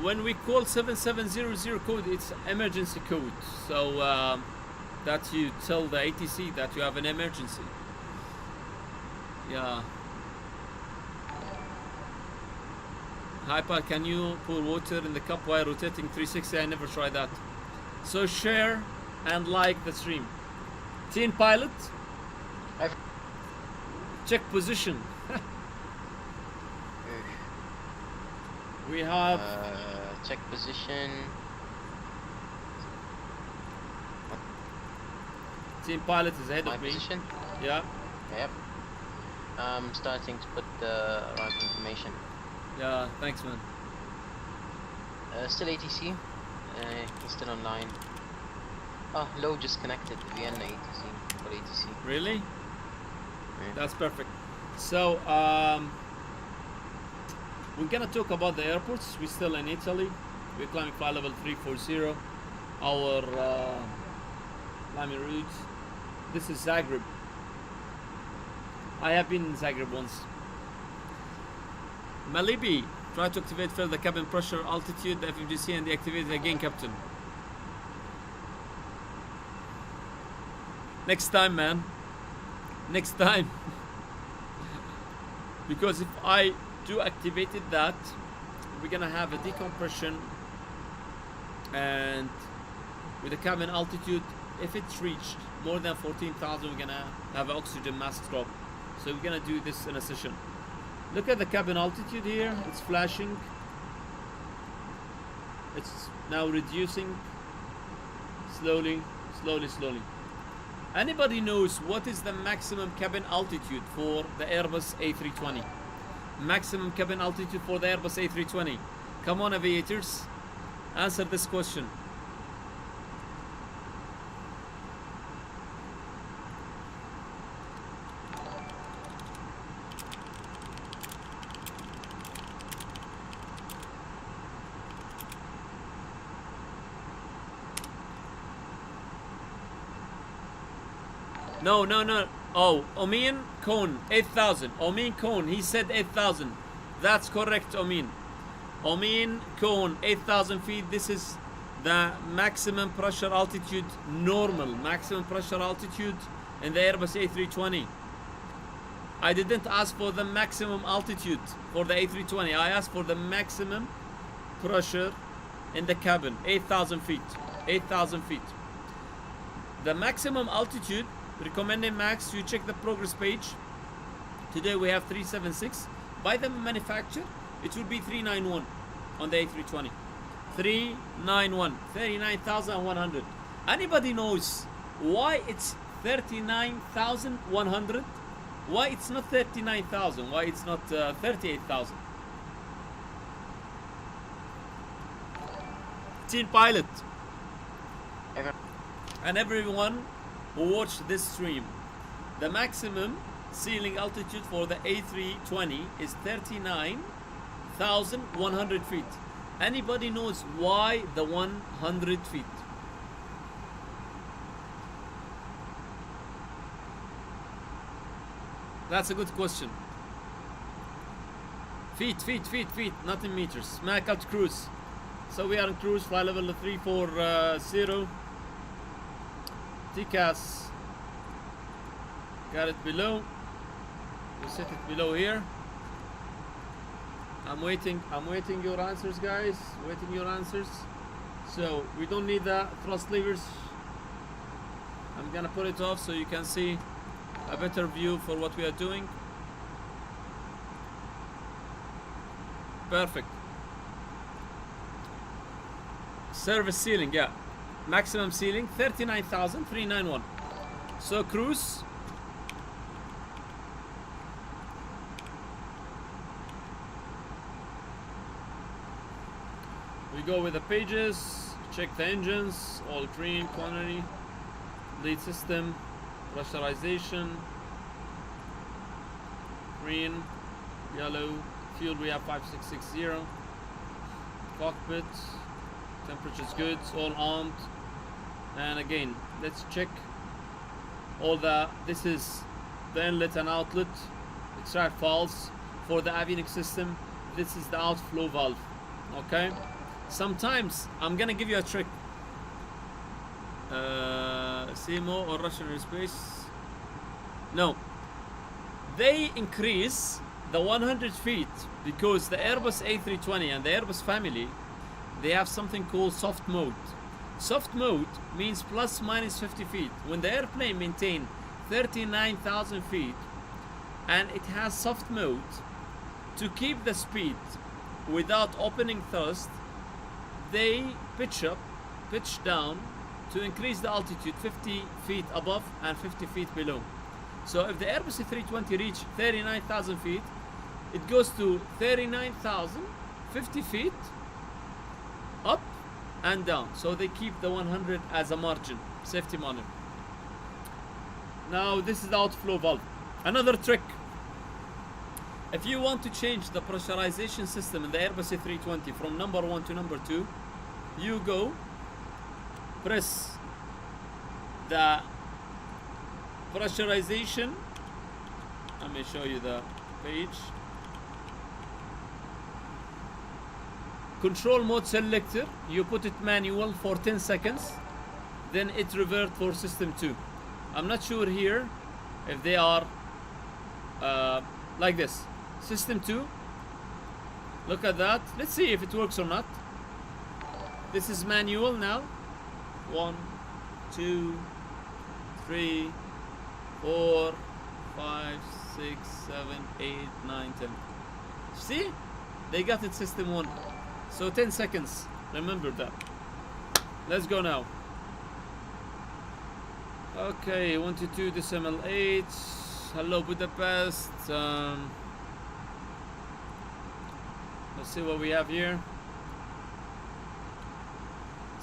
When we call 7700 code, it's emergency code. So that you tell the ATC that you have an emergency. Yeah. Hi Pat, can you pour water in the cup while rotating 360? I never tried that. So share and like the stream. Teen pilot, check position. We have check position. Team pilot is ahead My of me. position? Yeah. Yep. I'm starting to put the right information. Yeah, thanks man. Still ATC. He's still online. Oh, low just connected to Vienna ATC for ATC. Really? Yeah. That's perfect. So we're gonna talk about the airports. We're still in Italy. We're climbing flight level 340. Our climbing route. This is Zagreb. I have been in Zagreb once. Lhbp, try to activate further cabin pressure, altitude, the FMGC, and deactivate it again, Captain. Next time, man. Next time. Because if I do activated that, we're gonna have a decompression, and with the cabin altitude, if it's reached more than 14,000, we're gonna have an oxygen mask drop. So we're gonna do this in a session. Look at the cabin altitude here, it's flashing. It's now reducing slowly, slowly, slowly. Anybody knows what is the maximum cabin altitude for the Airbus A320? Maximum cabin altitude for the Airbus A320. Come on, aviators, answer this question. No. Oh, Omin Kone, 8,000. Omin Kone, he said 8,000. That's correct, Omin. Omin Kone, 8,000 feet. This is the maximum pressure altitude, normal maximum pressure altitude in the Airbus A320. I didn't ask for the maximum altitude for the A320. I asked for the maximum pressure in the cabin, 8,000 feet. 8,000 feet. The maximum altitude, recommended max, you check the progress page. Today we have 376. By the manufacturer, it will be 391 on the A320. 391, 39,100. Anybody knows why it's 39,100? Why it's not 39,000? Why it's not 38,000? Team Pilot. And everyone who watched this stream, the maximum ceiling altitude for the A320 is 39,100 feet. Anybody knows why the 100 feet? That's a good question. Feet, not in meters. Mac out cruise. So we are on cruise, flight level 340. TCAS. Got it below. We set it below here. I'm waiting your answers, guys. Waiting your answers. So we don't need the thrust levers. I'm gonna put it off so you can see a better view for what we are doing. Perfect. Service ceiling, yeah. Maximum ceiling 39,391. So cruise. We go with the pages, check the engines, all green, quantity, lead system, pressurization, green, yellow, fuel we have 5660, cockpit, temperature's good, all armed, and again, let's check all this is the inlet and outlet, extract valves for the avionics system, this is the outflow valve, okay? Sometimes I'm gonna give you a trick. CMO or Russian airspace? No. They increase the 100 feet because the Airbus A320 and the Airbus family, they have something called soft mode. Soft mode means plus minus 50 feet. When the airplane maintains 39,000 feet and it has soft mode, to keep the speed without opening thrust, they pitch up, pitch down to increase the altitude 50 feet above and 50 feet below. So if the Airbus A320 reach 39,000 feet, it goes to 39,000, 50 feet up and down. So they keep the 100 as a margin, safety margin. Now this is the outflow valve. Another trick. If you want to change the pressurization system in the Airbus A320 from number 1 to number 2, you go press the pressurization. Let me show you the page. Control mode selector, you put it manual for 10 seconds, then it revert for system 2. I'm not sure here if they are like this. System 2, look at that. Let's see if it works or not. This is manual now. 1, 2, 3, 4, 5, 6, 7, 8, 9, 10. See? They got it system 1. So 10 seconds. Remember that. Let's go now. Okay, 122 decimal 8. Hello Budapest. Let's see what we have here.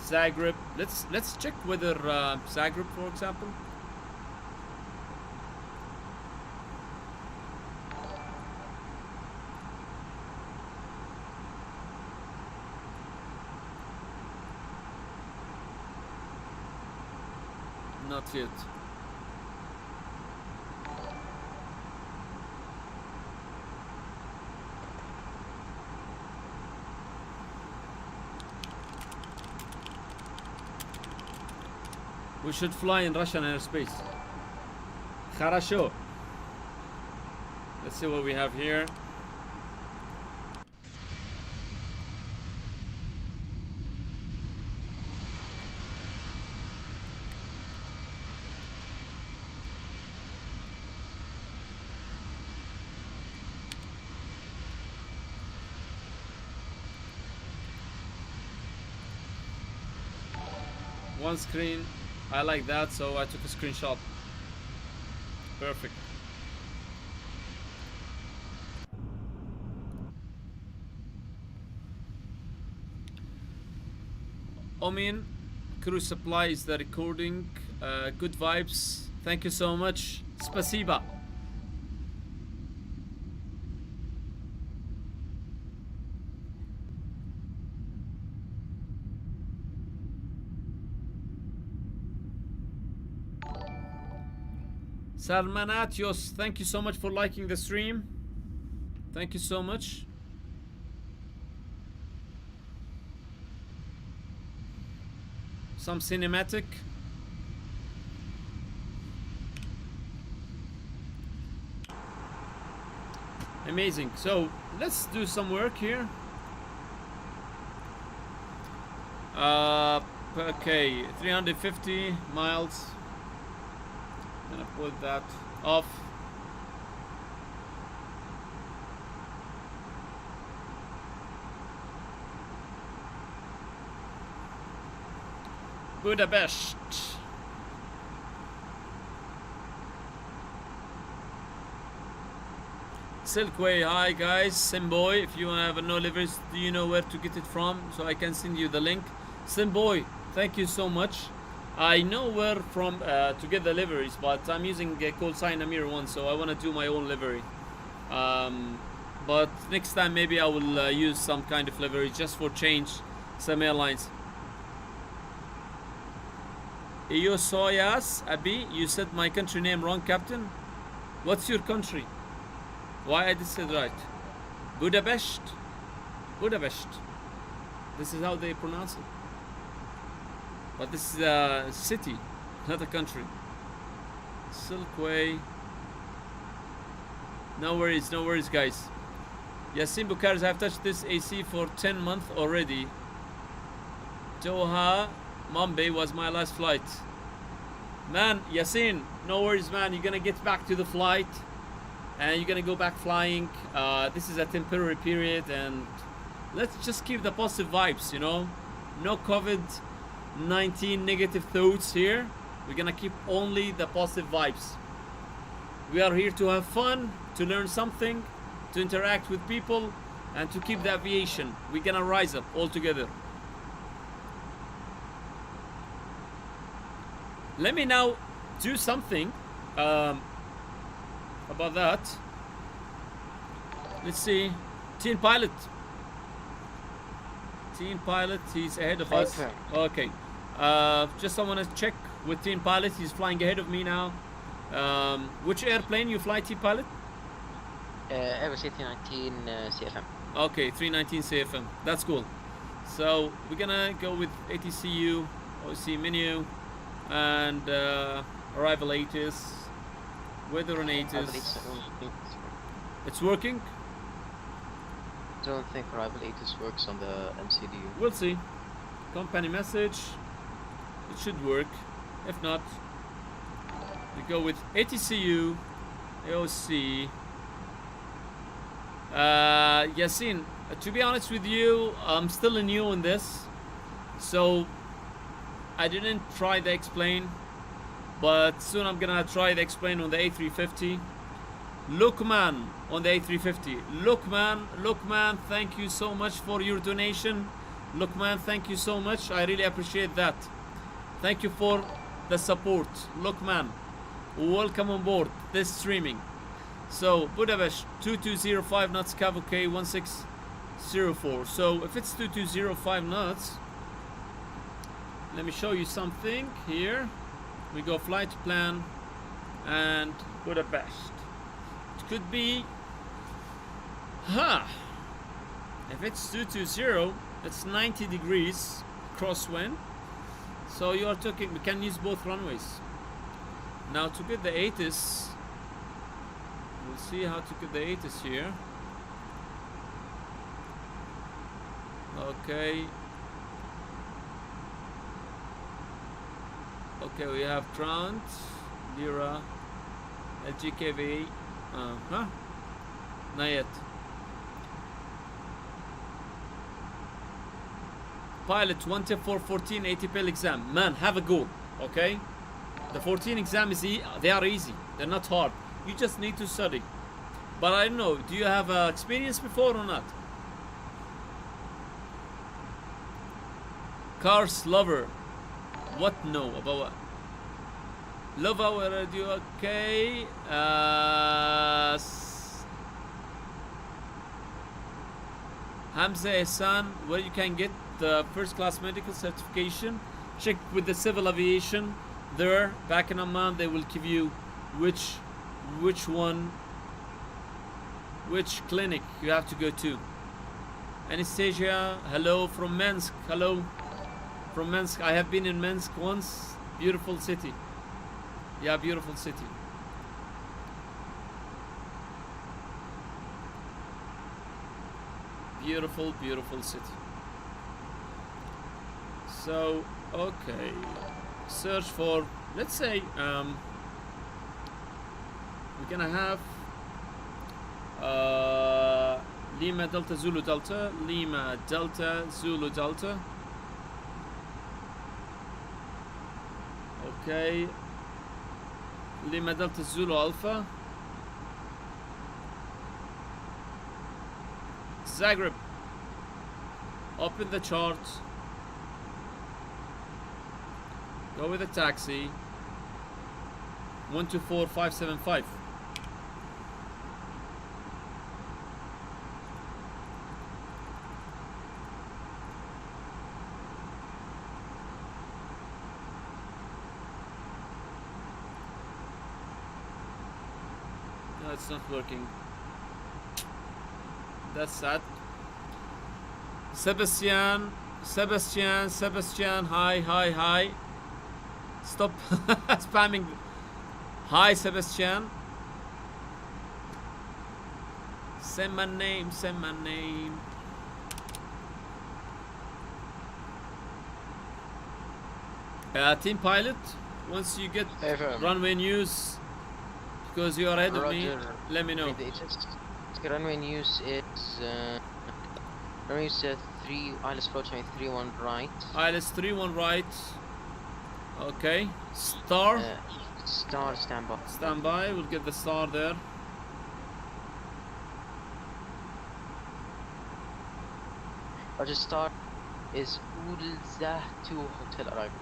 Zagreb. Let's check whether Zagreb, for example. Not yet. We should fly in Russian airspace. Хорошо. Let's see what we have here. One screen. I like that, so I took a screenshot. Perfect. Omin, Crew Supply is the recording. Good vibes. Thank you so much. Spasiba. Salmanatios, thank you so much for liking the stream. Thank you so much. Some cinematic. Amazing. So let's do some work here. Okay, 350 miles. Gonna put that off. Budapest. Silkway, hi guys. Simboy, if you have a no liveries, do you know where to get it from? So I can send you the link. Simboy, thank you so much. I know where from to get the liveries, but I'm using a called Amireh one, so I want to do my own livery. But next time maybe I will use some kind of livery just for change some airlines. Iyo Soyas Abi, you said my country name wrong, Captain. What's your country? Why I did say right? Budapest. Budapest. This is how they pronounce it. But this is a city, not a country. Silkway. No worries, guys. Yassin Bukharis, I've touched this AC for 10 months already. Doha, Mumbai was my last flight. Man, Yassin, no worries, man. You're gonna get back to the flight, and you're gonna go back flying. This is a temporary period, and let's just keep the positive vibes, you know. No COVID-19 negative thoughts here. We're gonna keep only the positive vibes. We are here to have fun, to learn something, to interact with people, and to keep the aviation. We're gonna rise up all together. Let me now do something about that. Let's see. Teen Pilot. Teen Pilot, he's ahead of us. Okay. Just I want to check with Teen Pilot. He's flying ahead of me now. Which airplane you fly, Teen Pilot? Airbus A319 CFM. Okay, 319 CFM. That's cool. So we're gonna go with ATCU, OC menu, and arrival ATIS, weather on ATIS. It's working? I don't think arrival ATIS works on the MCDU. We'll see. Company message. It should work. If not, we go with ATCU, AOC. Yassin, to be honest with you, I'm still new in this, so I didn't try the explain, but soon I'm gonna try the explain on the A350. Lookman on the A350. Lookman, thank you so much for your donation. Lookman, thank you so much. I really appreciate that. Thank you for the support. Lookman, welcome on board this streaming. So Budapest 2205 knots, Cavalcade 1604. So if it's 2205 knots, let me show you something here. We go flight plan and Budapest. It could be, if it's 220, it's 90 degrees crosswind. So you are talking, we can use both runways. Now to get the ATIS, we'll see how to get the ATIS here. Okay. Okay, we have Grant, Lira, LGKV. Not yet. Pilot 2414 ATPL exam. Man, have a go, okay? The 14 exam is they are easy. They're not hard. You just need to study. But I don't know, do you have experience before or not? Cars lover. What no about what? Love our radio, okay. Hamza Ehsan, where you can get the first class medical certification. Check with the civil aviation there back in Amman. They will give you which clinic you have to go to. Anastasia, hello from Minsk. Hello from Minsk. I have been in Minsk once. Beautiful city. Yeah, beautiful city. Beautiful, beautiful city. So, okay. Search for, let's say, we're gonna have Lima Delta Zulu Delta, Lima Delta Zulu Delta. Okay. Lima Delta Zulu Alpha. Zagreb. Open the chart. Go with a taxi. 124575. No, it's not working. That's sad. Sebastian, hi. Stop spamming. Hi, Sebastian. Send my name. Team pilot, once you get runway news, because you are ahead of me, let me know. Runway news is runway news 3 ILS approach 31 right. ILS 31 right. Okay. Star. Star standby. Standby. We'll get the star there. Roger. Star is Ulza to hotel arrival.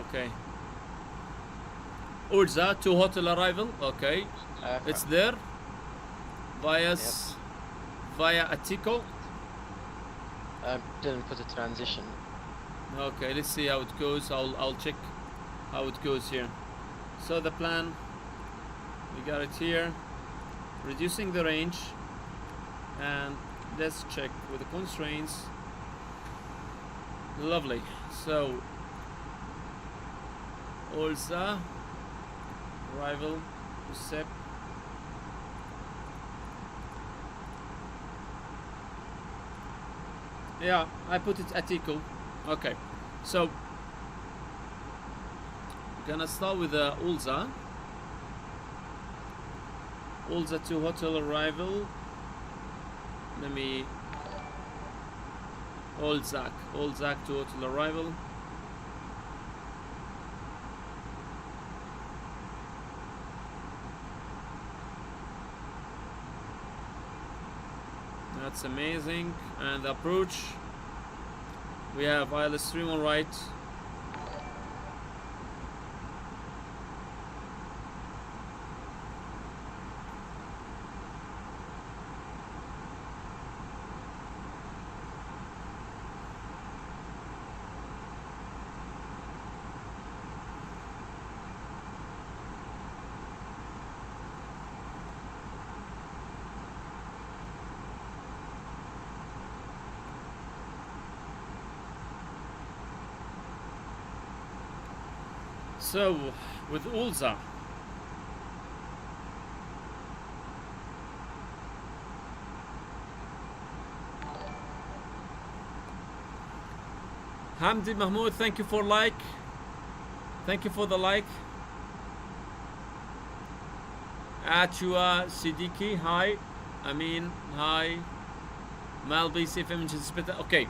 Okay. Ulza to hotel arrival. Okay. It's there. Via Atiko. Didn't put a transition. Okay, let's see how it goes. I'll check how it goes here. So the plan, we got it here. Reducing the range, and let's check with the constraints. Lovely. So Olsa arrival to SEP. Yeah, I put it at equal. Okay, so we're gonna start with Ulza. Ulza to hotel arrival. Let me Olzak to hotel arrival. That's amazing. And the approach, we have ILS 31 right. So, with Ulza, Hamdi Mahmoud, thank you for like. Thank you for the like. Achua Siddiqui, hi. Amin, hi. Malbi, see if images better. Okay.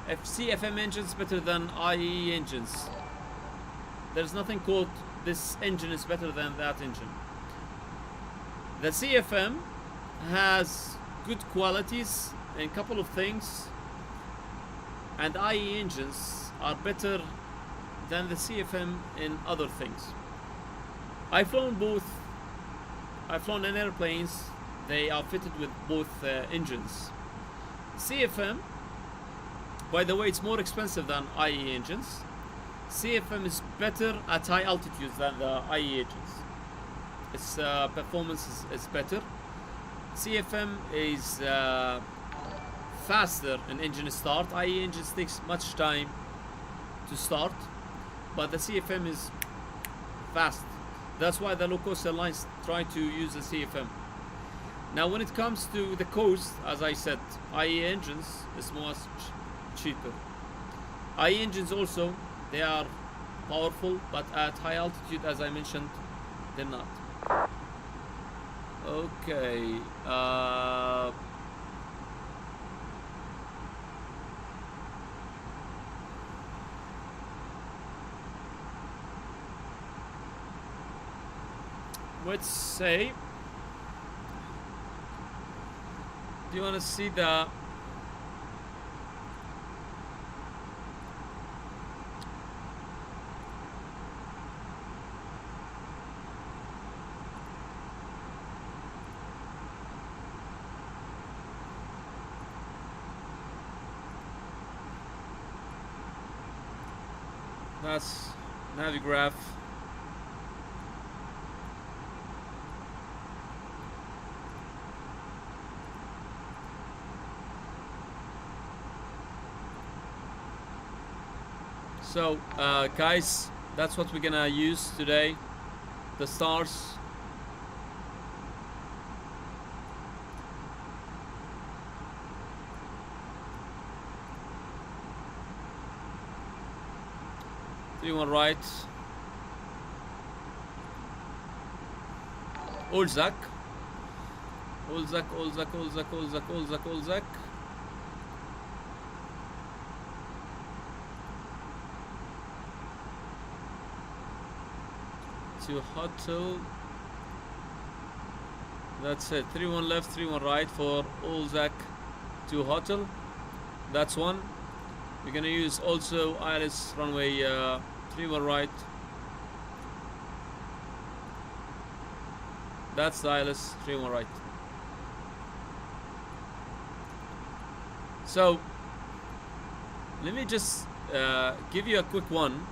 CFM engines better than IE engines. There's nothing called this engine is better than that engine. The CFM has good qualities in a couple of things, and IE engines are better than the CFM in other things. I've flown both. I've flown in airplanes. They are fitted with both engines. CFM, by the way, it's more expensive than IE engines. CFM is better at high altitudes than the IE engines. Its performance is better. CFM is faster in engine start. IE engines takes much time to start, but the CFM is fast. That's why the low-cost airlines try to use the CFM. Now, when it comes to the cost, as I said, IE engines is much cheaper. IE engines also, they are powerful, but at high altitude, as I mentioned, they're not. Okay. Let's say, do you want to see the that's Navigraph. So guys, that's what we're gonna use today, the stars. Three one right. Olzak. Olzak. To hotel. That's it. 3-1 left, 3-1 right for Olzak to hotel. That's one. We're gonna use also ILS runway 3-1 right. That's the ILS 3-1 right. So let me just give you a quick one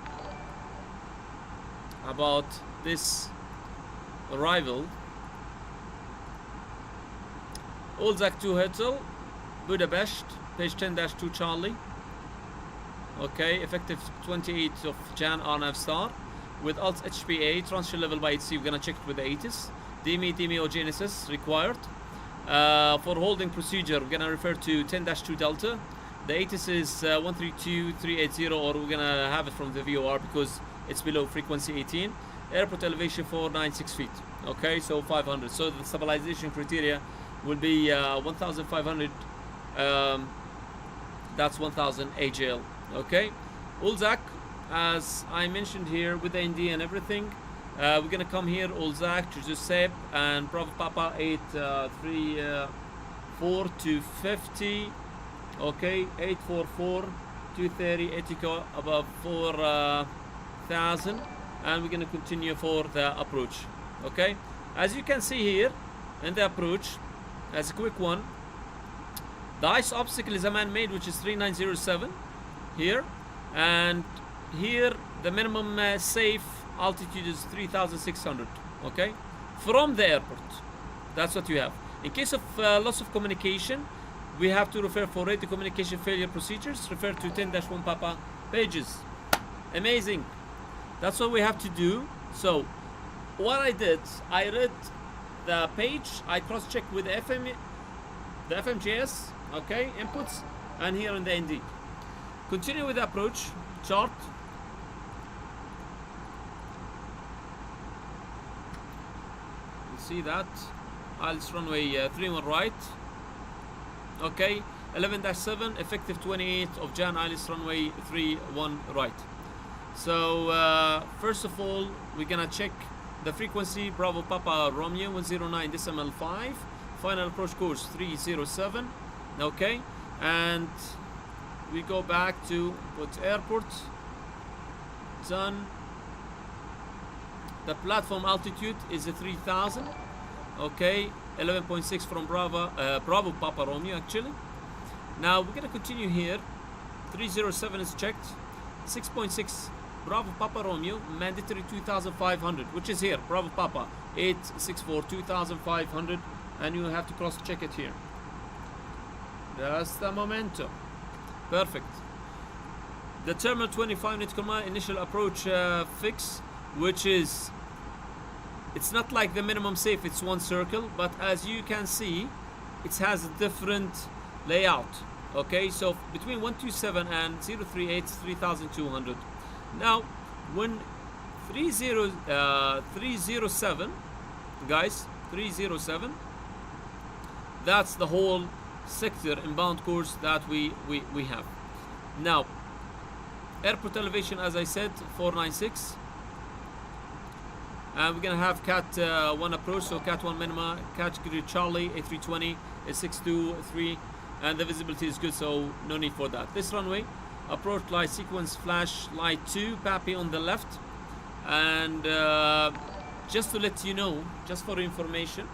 about this arrival. Olzak to hotel, Budapest, page 10-2 Charlie. Okay, effective 28th of Jan RNAV star with alt HPA, transfer level by HC. We're gonna check it with the ATIS. DME or GNSS required. For holding procedure, we're gonna refer to 10-2 Delta. The ATIS is 132380, or we're gonna have it from the VOR because it's below frequency 18. Airport elevation 496 feet. Okay, so 500. So the stabilization criteria will be 1500. That's 1000 AJL. Okay, Olzak, as I mentioned here with the ND and everything, we're gonna come here, Olzak to Giuseppe and Bravo Papa 834 250. Okay, 844 230 Etico above 4000, and we're gonna continue for the approach. Okay, as you can see here in the approach, as a quick one, the ice obstacle is a man-made, which is 3907 here, and here the minimum safe altitude is 3600. Okay, from the airport. That's what you have. In case of loss of communication, we have to refer for radio communication failure procedures. Refer to 10-1 Papa pages. Amazing. That's what we have to do. So what I did, I read the page, I cross-checked with the FMJS, okay, inputs, and here in the ND. Continue with the approach chart. You see that? ILS runway 31 right. Okay, 11-7, effective 28th of Jan, ILS runway 31 right. So first of all, we're gonna check the frequency. Bravo Papa Romeo 109.5, final approach course 307. Okay, and we go back to what airport. Done. The platform altitude is a 3000. Okay, 11.6 from Bravo Papa Romeo actually. Now we're gonna continue here. 307 is checked. 6.6 Bravo Papa Romeo, mandatory 2500, which is here. Bravo Papa 864 2500, and you have to cross check it here. That's the momentum. Perfect. The terminal 25 minute command initial approach fix, which is, it's not like the minimum safe, it's one circle, but as you can see, it has a different layout. Okay, so between 127 and 038 is 3200. Now when 307 guys, 307, that's the whole sector inbound course that we have. Now airport elevation, as I said, 496, and we're gonna have cat 1 approach, so cat 1 minima, category Charlie, A320 is 623, and the visibility is good, so no need for that. This runway approach light sequence flash light 2, Pappy on the left. And just to let you know, just for information,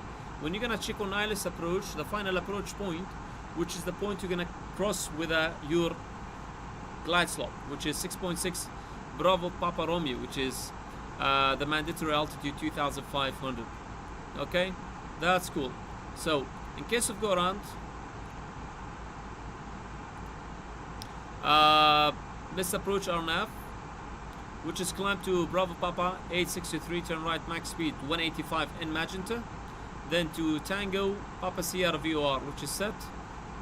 when you're gonna check on ILS approach, the final approach point, which is the point you're gonna cross with your glide slope, which is 6.6 Bravo Papa Romeo, which is the mandatory altitude 2500. Okay, that's cool. So in case of go around, let's approach our nav, which is climb to Bravo Papa 863, turn right, max speed 185 in magenta, then to Tango Papa Sierra VOR, which is set,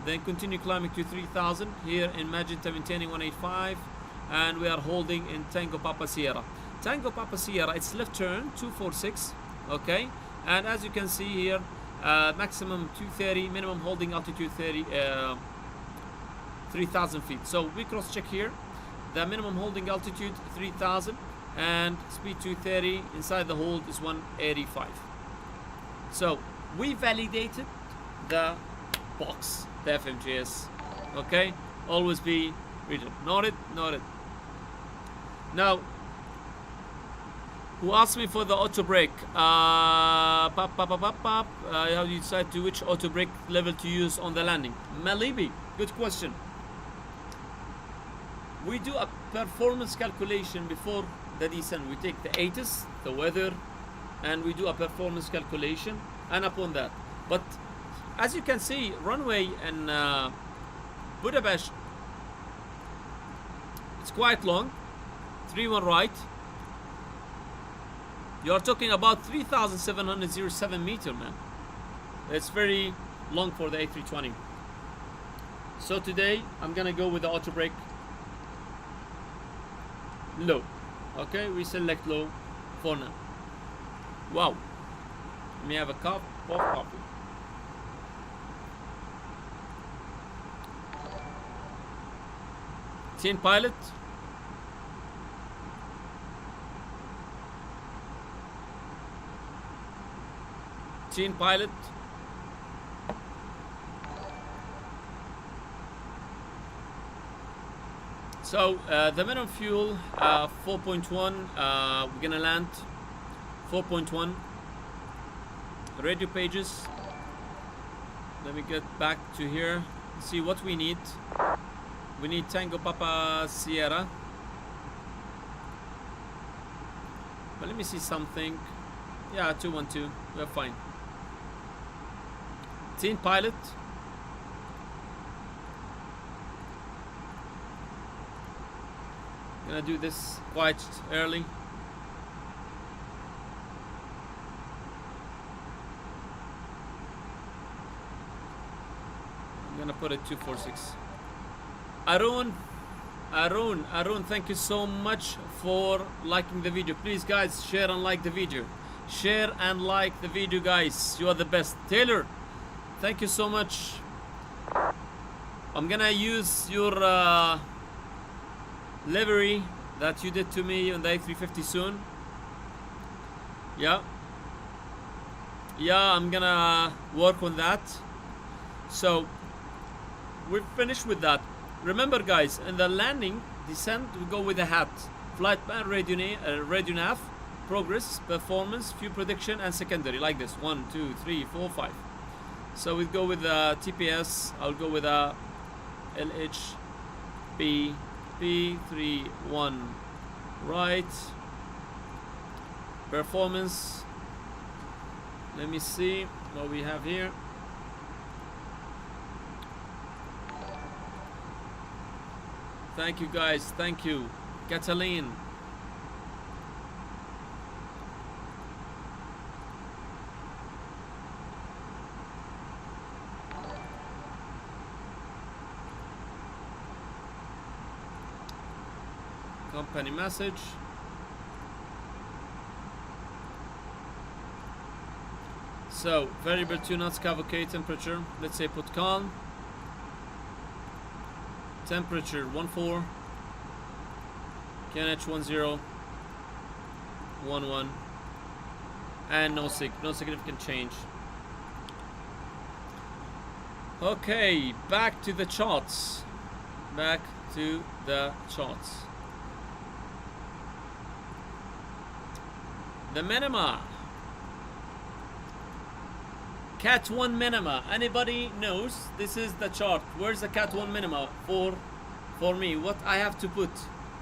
then continue climbing to 3000 here in magenta, maintaining 185, and we are holding in Tango Papa Sierra. Tango Papa Sierra, it's left turn 246. Okay, and as you can see here, maximum 230, minimum holding altitude 3000 feet. So we cross check here, the minimum holding altitude 3000 and speed 230, inside the hold is 185. So we validated the box, the FMGS. Okay, always be read it. Noted. Now, who asked me for the auto brake? How do you decide to which auto brake level to use on the landing? Lhbp, good question. We do a performance calculation before the descent. We take the ATIS, the weather, and we do a performance calculation, and upon that. But as you can see, runway in Budapest, it's quite long, 31 right. You're talking about 3,707 meter, man. It's very long for the A320. So today I'm gonna go with the auto brake low. Okay, we select low for now. Wow. Let me have a cup of coffee. Team pilot. Team pilot. So the minimum fuel 4.1, we're gonna land 4.1. Radio pages, let me get back to here, see what we need. We need Tango Papa Sierra, but let me see something. Yeah, 212, we're fine. Team pilot. Gonna do this quite early. I'm gonna put it 246. Arun, thank you so much for liking the video. Please guys, share and like the video. Share and like the video, guys. You are the best. Taylor, thank you so much. I'm gonna use your livery that you did to me on the A350 soon. Yeah, I'm gonna work on that. So we're finished with that. Remember guys, in the landing descent we go with the hat: flight plan, radio nav, progress, performance, fuel prediction, and secondary, like this. 1 2 3 4 5. So we go with the TPS. I'll go with a Lhbp P31 right. Performance, let me see what we have here. Thank you guys, thank you. Cataline. Company message. So variable 2 knots, cavalcade temperature. Let's say put calm. Temperature 14. KNH 1011. And no significant change. Okay, back to the charts. Back to the charts. The minima. Cat 1 minima. Anybody knows? This is the chart. Where's the Cat 1 minima for me? What I have to put?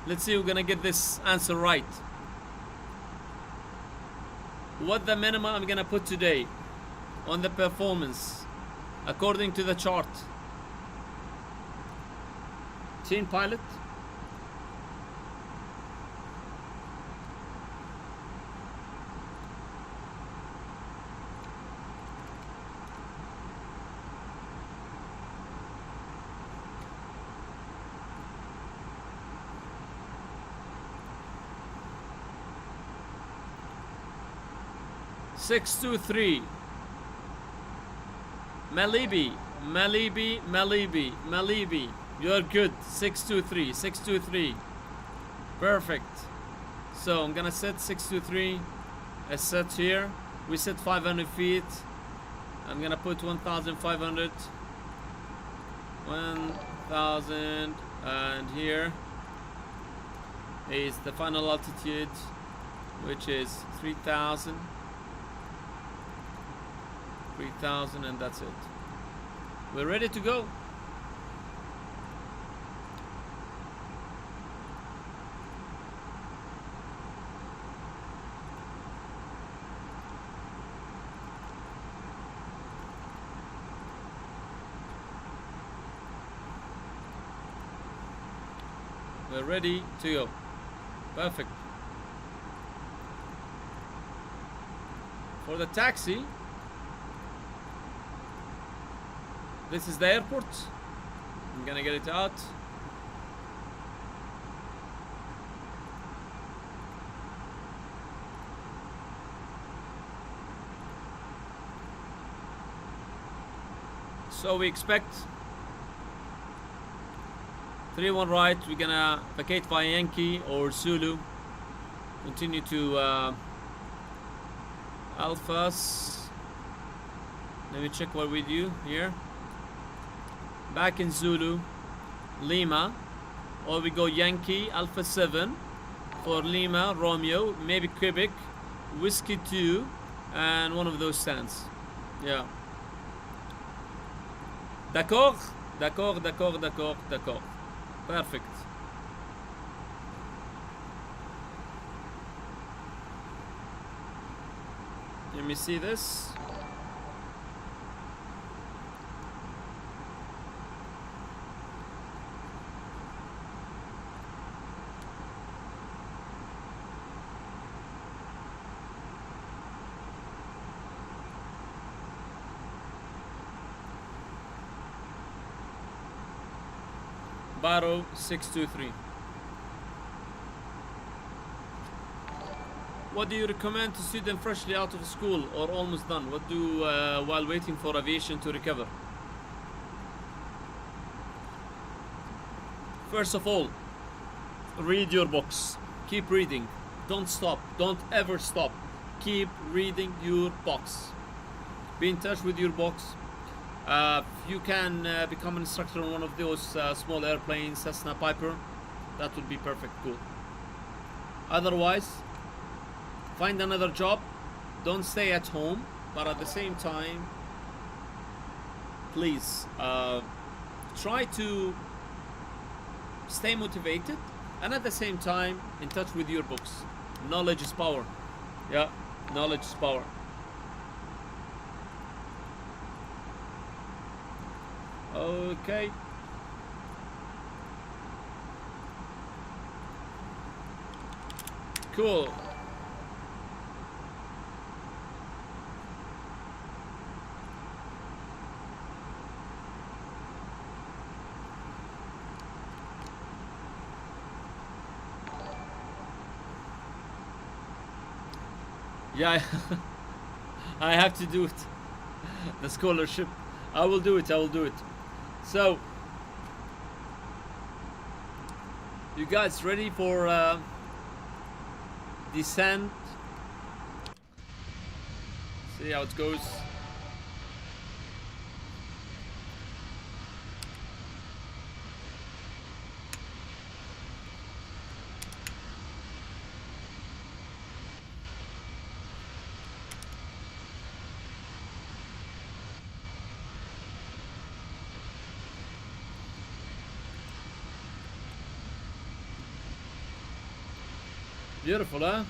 Let's see who's gonna get this answer right. What the minima I'm gonna put today on the performance according to the chart? Team pilot. Six, 2, 3. Lhbp. You're good. 623. 623. Perfect. So I'm gonna set 623. I set here. We set 500 feet. I'm gonna put 1,500. 1,000. And here is the final altitude, which is 3,000. 3,000, and that's it. We're ready to go. We're ready to go. Perfect. For the taxi, this is the airport. I'm gonna get it out. So we expect 31 right. We're gonna vacate via Yankee or Zulu. Continue to Alphas. Let me check what we do here. Back in Zulu, Lima, or we go Yankee, Alpha 7 for Lima, Romeo, maybe Quebec, Whiskey 2, and one of those stands. Yeah. D'accord? D'accord, d'accord, d'accord, d'accord. Perfect. Let me see this. Barrow 623. What do you recommend to students freshly out of school or almost done? What do while waiting for aviation to recover? First of all, read your books. Keep reading. Don't stop. Don't ever stop. Keep reading your books. Be in touch with your books. You can become an instructor on one of those small airplanes, Cessna Piper. That would be perfect. Cool. Otherwise, find another job. Don't stay at home, but at the same time, please try to stay motivated, and at the same time in touch with your books. Knowledge is power. Yeah, knowledge is power. Okay. Cool. Yeah, I have to do it. The scholarship. I will do it. I will do it. So, you guys ready for descent? See how it goes. Beautiful, huh?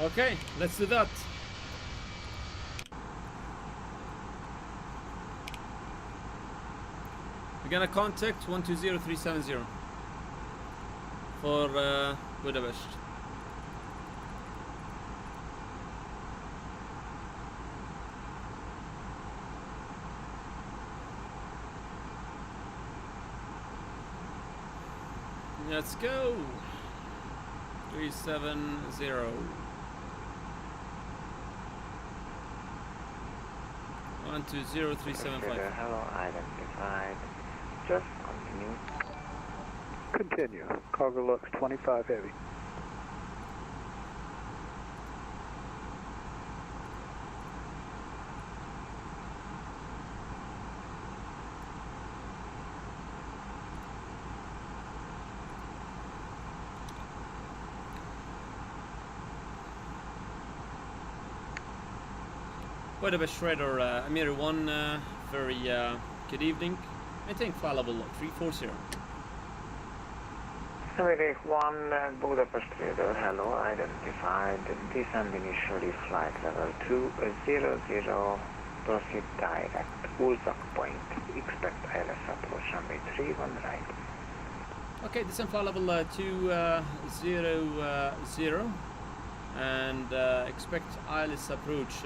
Okay, let's do that. We're gonna contact 120370 for Budapest. Let's go. 370. 120375. Hello, identified. Just continue. Continue. Cargo looks 25 heavy. Budapest Radar, Amireh 1, very good evening. I think flight level 340. Amireh 1, Budapest Radar, hello, identified. Descend initially flight level 200, proceed direct, Ulzak point. Expect ILS approach runway 31 right. Okay, descend flight level 200 and expect ILS approach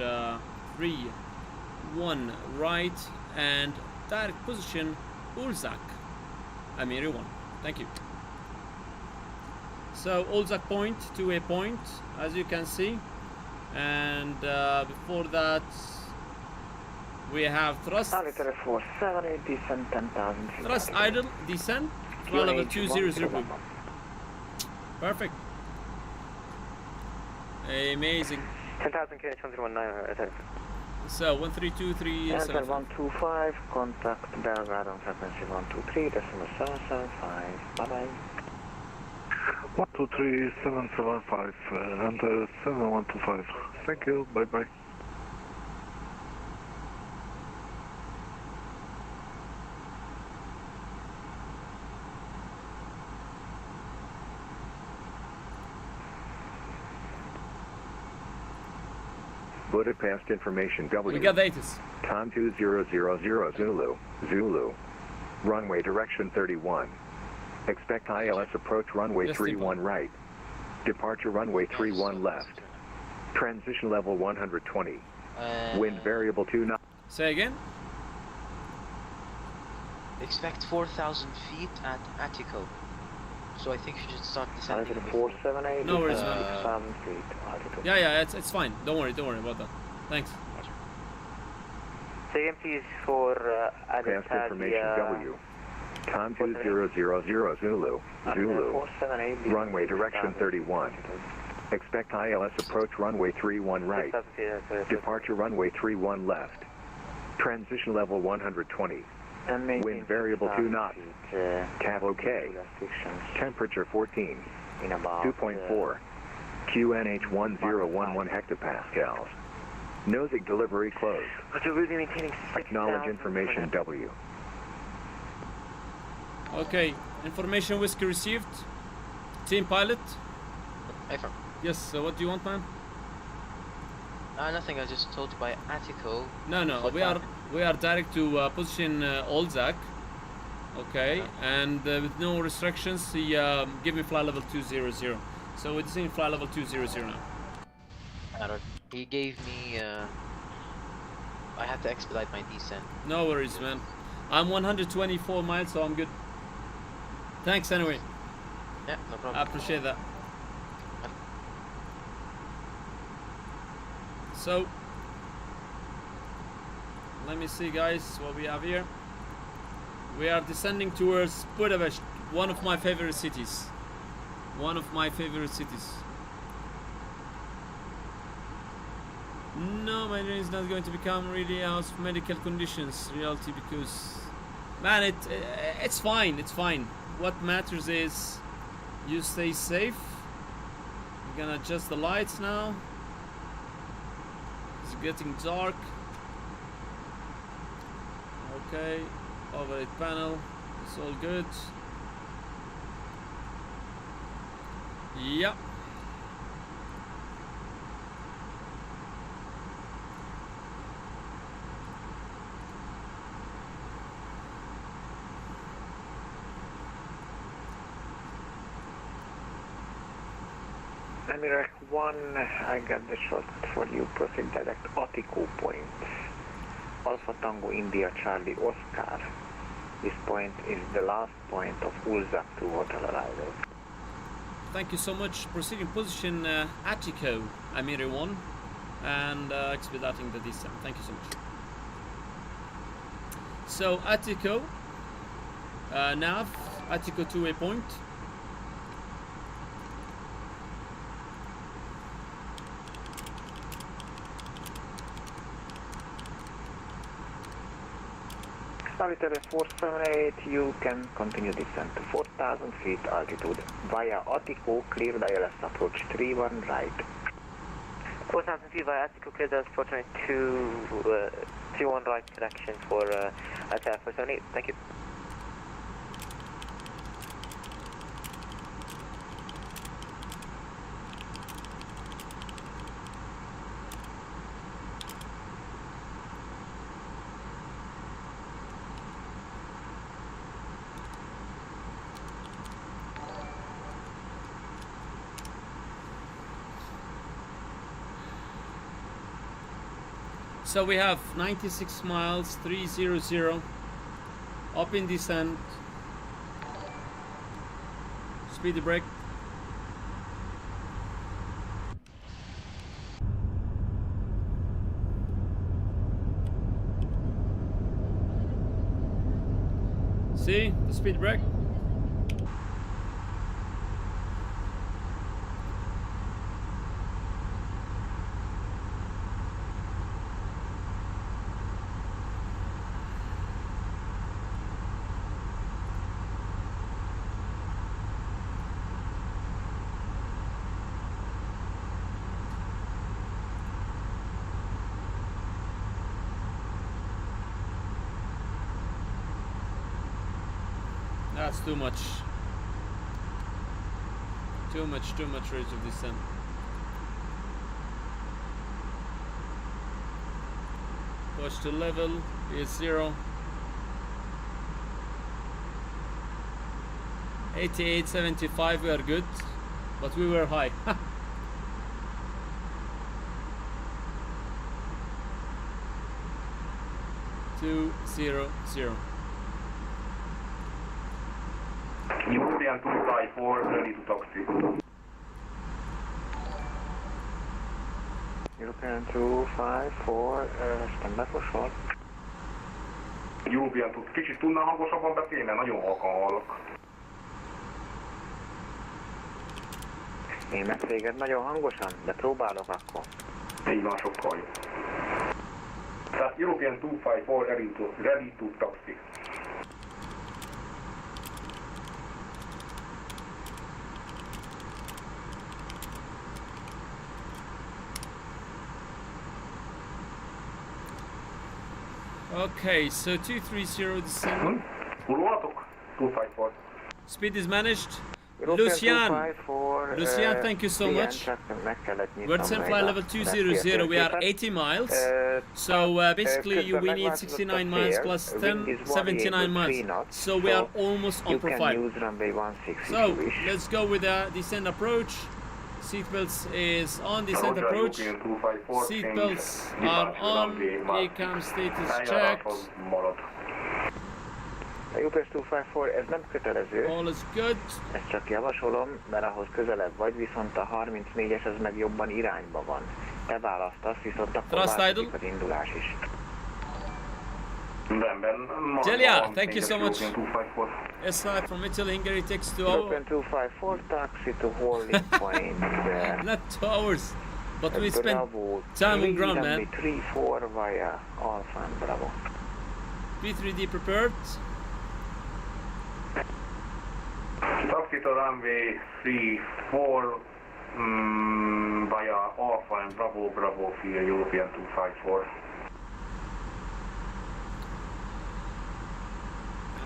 3-1 right and direct position Ulzak, Amireh 1. Thank you. So Ulzak point to a point, as you can see, and before that we have thrust. Military 470, descent 10,000 feet. Thrust idle, descent, flight level 200. Perfect. Amazing. 10,000 km 1019. So 132375. 125, contact Belgrade on frequency 123.775. Bye bye. 123775 and 7125. Thank you. Bye bye. Budapest information W. We got the ATIS. Time 2000 Zulu. Zulu. Runway direction 31. Expect ILS approach runway 31 right. Departure runway 31 left. Transition level 120. Wind variable 29. Say again. Expect 4,000 feet at Attico. So I think you should start descending. United 478. No worries, 6,000 feet altitude. Yeah, it's fine. Don't worry about that. Thanks. Say again, please, for Past information W. Tom 2000 Zulu. Zulu. 478. Runway direction 31. Expect ILS approach runway 31 right. Departure runway 31 left. Transition level 120. Wind variable 2 knots. Cav OK. Temperature 14. In about 2.4. QNH 1011 hectopascals. Nosing delivery closed. But we'll be maintaining 6,000. Acknowledge information W. Okay, information whiskey received. Team pilot. Affirm. Yes. So what do you want, man? Nothing. I just told you by Attico. No. We are direct to position Olzak. Okay, and with no restrictions, he give me flight level 200. So it's in flight level 200 now. He gave me. I have to expedite my descent. No worries, man. I'm 124 miles, so I'm good. Thanks anyway. Yeah, no problem. I appreciate that. So, let me see, guys, what we have here. We are descending towards Budapest, one of my favorite cities. One of my favorite cities. No, my dream is not going to become really out of medical conditions reality, because, man, it's fine. It's fine. What matters is you stay safe. We're gonna adjust the lights now. It's getting dark. Okay, overhead panel. It's all good. Yep. Amireh 1, I got the shot for you. Proceed direct Attico point. Alpha Tango India Charlie Oscar. This point is the last point of Ulzak to hotel arrival. Thank you so much. Proceeding position Attico, Amireh 1, and expediting the descent. Thank you so much. So Attico, nav, Attico 2 waypoint. Solitary 478, you can continue descent to 4,000 feet altitude via Attico, cleared ILS approach 31 right. 4,000 feet via Attico, cleared ILS approach 31 right connection for attack 478. Thank you. So we have 96 miles, 300, up in descent, speedy brake. See the speed brake? That's too much. Too much range of descent. Push to level is 0. 88.75, we are good, but we were high. 200. European 254 ready to taxi. European 254, stand by for short. European 2, kicsit tudnál hangosabban beszélni, mert nagyon halkan hallok. Én meg téged nagyon hangosan, de próbálok akkor. Így van, sokkal jobb. Tehát European 254 ready to taxi. Okay, so 230 descend. Hullottatok? 254. Speed is managed. European Lucian, 254, Lucian, thank you so much. We're at fly level 200. We are 80 miles. So basically we need 69 miles plus 10, 79 miles. So we are almost on profile. So let's go with the descent approach. Seatbelts is on, descent approach. Seatbelts are on. Ecam status checked. A UPS 254, ez nem kötelező. All is good. Ezt csak javasolom, mert ahhoz közelebb vagy, viszont a 34-es az meg jobban irányba van. Te választasz, viszont akkor változik az indulás is. Jelia, thank you so much. S5 from Italy, Hungary takes 2 hours. European 254, taxi to holding point. Not 2 hours, but we spent time on ground, man. 3-4 via Alpha and Bravo. P3D prepared. Taxi to runway 34 via Alpha and Bravo, Bravo via European 254.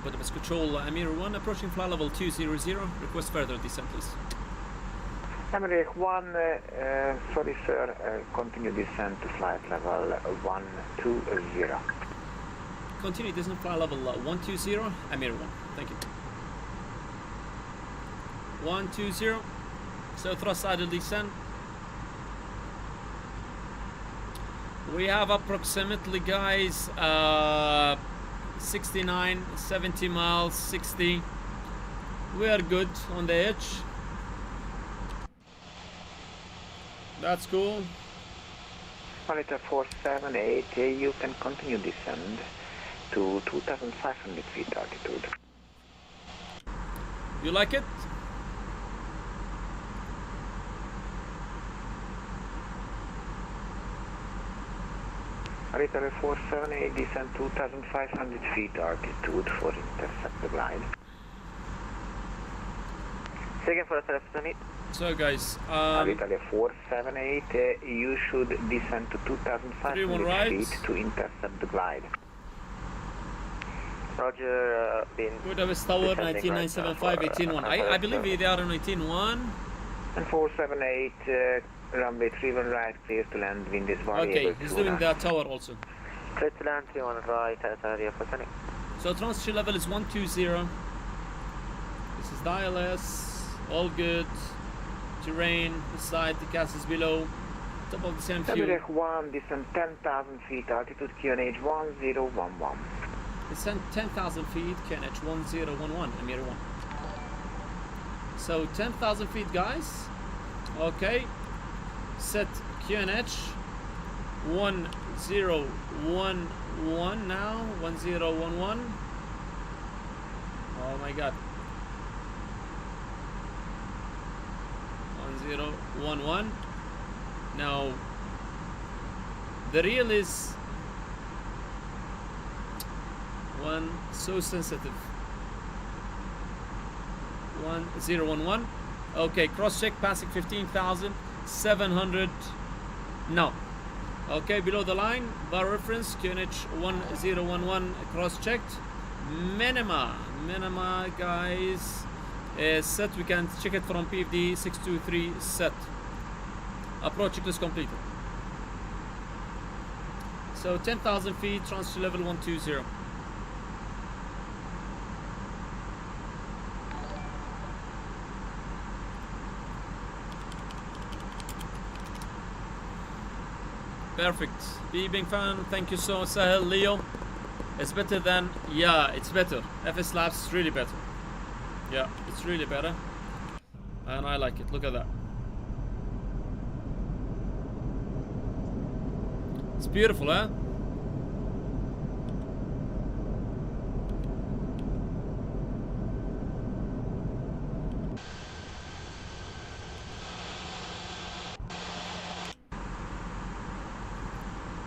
Budapest Control, Amireh 1 approaching flight level 200. Request further descent, please. Amireh 1, sorry sir, continue descent to flight level 120. Continue descent flight level 120, Amireh 1. Thank you. 120. So thrust idle descent. We have approximately, guys, 69, 70 miles, 60. We are good on the edge. That's cool. Monitor 478, you can continue descend to 2,500 feet altitude. You like it? Monitor 478, descend 2,500 feet altitude for intercept the glide. Second for intercept. So guys, Italy 478, you should descend to 2,500 feet to intercept the glide. Roger, Budapest Tower 19975 181. I believe they are on 181. And 478, runway 31 right, clear to land, wind is variable. Okay, he's doing that tower also. Clear to land, 31 right, area for sending. So transfer level is 120. This is dial S, all good. Terrain, the side, the gas is below. Top of the same fuel. Amireh 1, descend 10,000 feet, altitude QNH 1011. Descend 10,000 feet, QNH 1011, Amireh 1. So 10,000 feet, guys. Okay. Set QNH 1011 now. 1011. Oh my god. 1011. Now the reel is so sensitive. 1011. Okay, cross check, passing 15,700. No. Okay, below the line, bar reference, QNH 1011 cross checked. Minima, guys. Set, we can check it from PFD 623 set. Approach checklist completed. So 10,000 feet, transfer level 120. Perfect. Being fan, thank you so much, Sahel. Leo, it's better than, yeah, it's better. FS Labs is really better. Yeah, it's really better. And I like it. Look at that. It's beautiful, huh?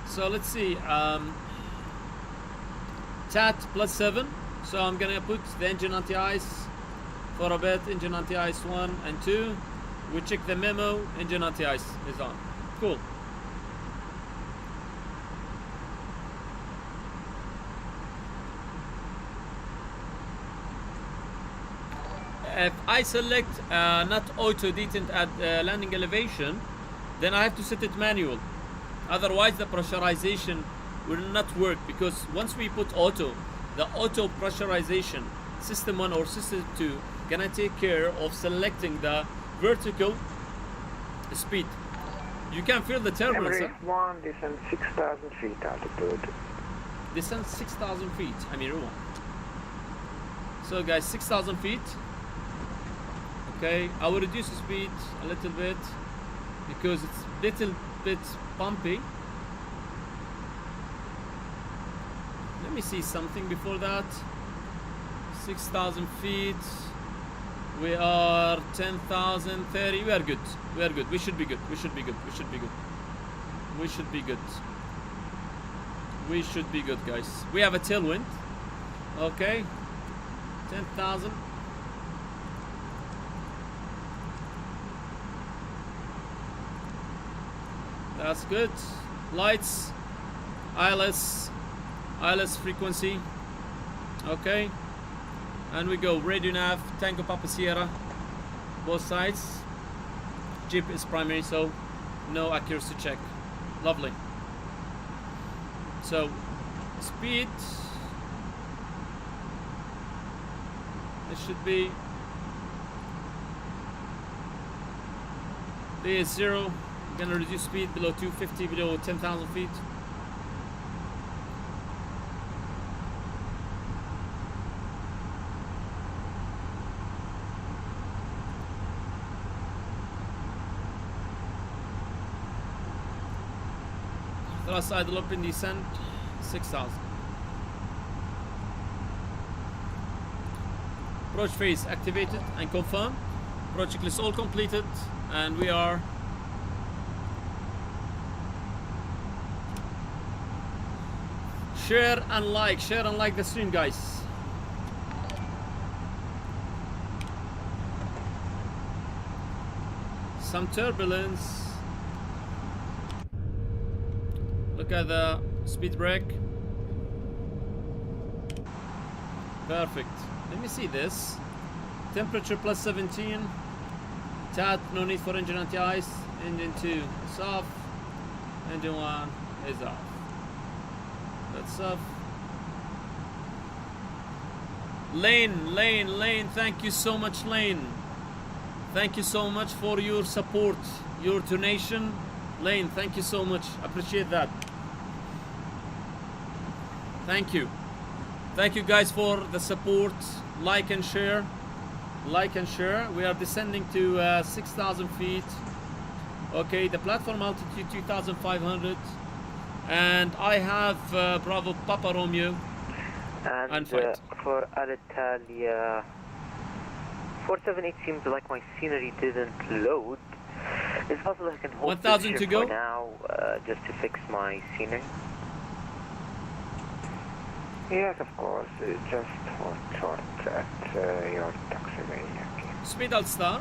So let's see. TAT +7. So I'm gonna put the engine anti-ice for a bit. Engine anti-ice 1 and 2. We check the memo. Engine anti-ice is on. Cool. If I select not auto detent at landing elevation, then I have to set it manual. Otherwise the pressurization will not work, because once we put auto, the auto pressurization system 1 or system 2 gonna take care of selecting the vertical speed. You can feel the turbulence. Emirates 1, descend 6,000 feet altitude. Descend 6,000 feet, Amireh 1. So guys, 6,000 feet. Okay, I will reduce the speed a little bit because it's a little bit bumpy. Let me see something before that. 6,000 feet. We are 10,000, 30. We are good. We are good. We should be good. We should be good. We should be good. We should be good. We should be good, guys. We have a tailwind. Okay. 10,000. That's good. Lights. ILS frequency. Okay. And we go radio nav, Tango Papa Sierra, both sides. Jeep is primary, so no accuracy check. Lovely. So speed, it should be D0. I'm gonna reduce speed below 250, below 10,000 feet. Thrust idle up in descent, 6,000. Approach phase activated and confirmed. Approach checklist all completed, and we are share and like the stream, guys. Some turbulence. Look at the speed brake. Perfect. Let me see this. Temperature +17. TAT, no need for engine anti-ice. Engine 2 is off. Engine 1 is off. That's off. Lane, thank you so much, Lane. Thank you so much for your support, your donation. Lane, thank you so much. Appreciate that. Thank you. Thank you guys for the support. Like and share. Like and share. We are descending to 6,000 feet. Okay, the platform altitude 2,500. And I have Bravo Papa Romeo. And fight. For Alitalia 478 seems like my scenery didn't load. Is it possible I can hold 1,000 to go for now just to fix my scenery? Yes, of course. Just hold short at your taxiway. Okay. Speed alt star.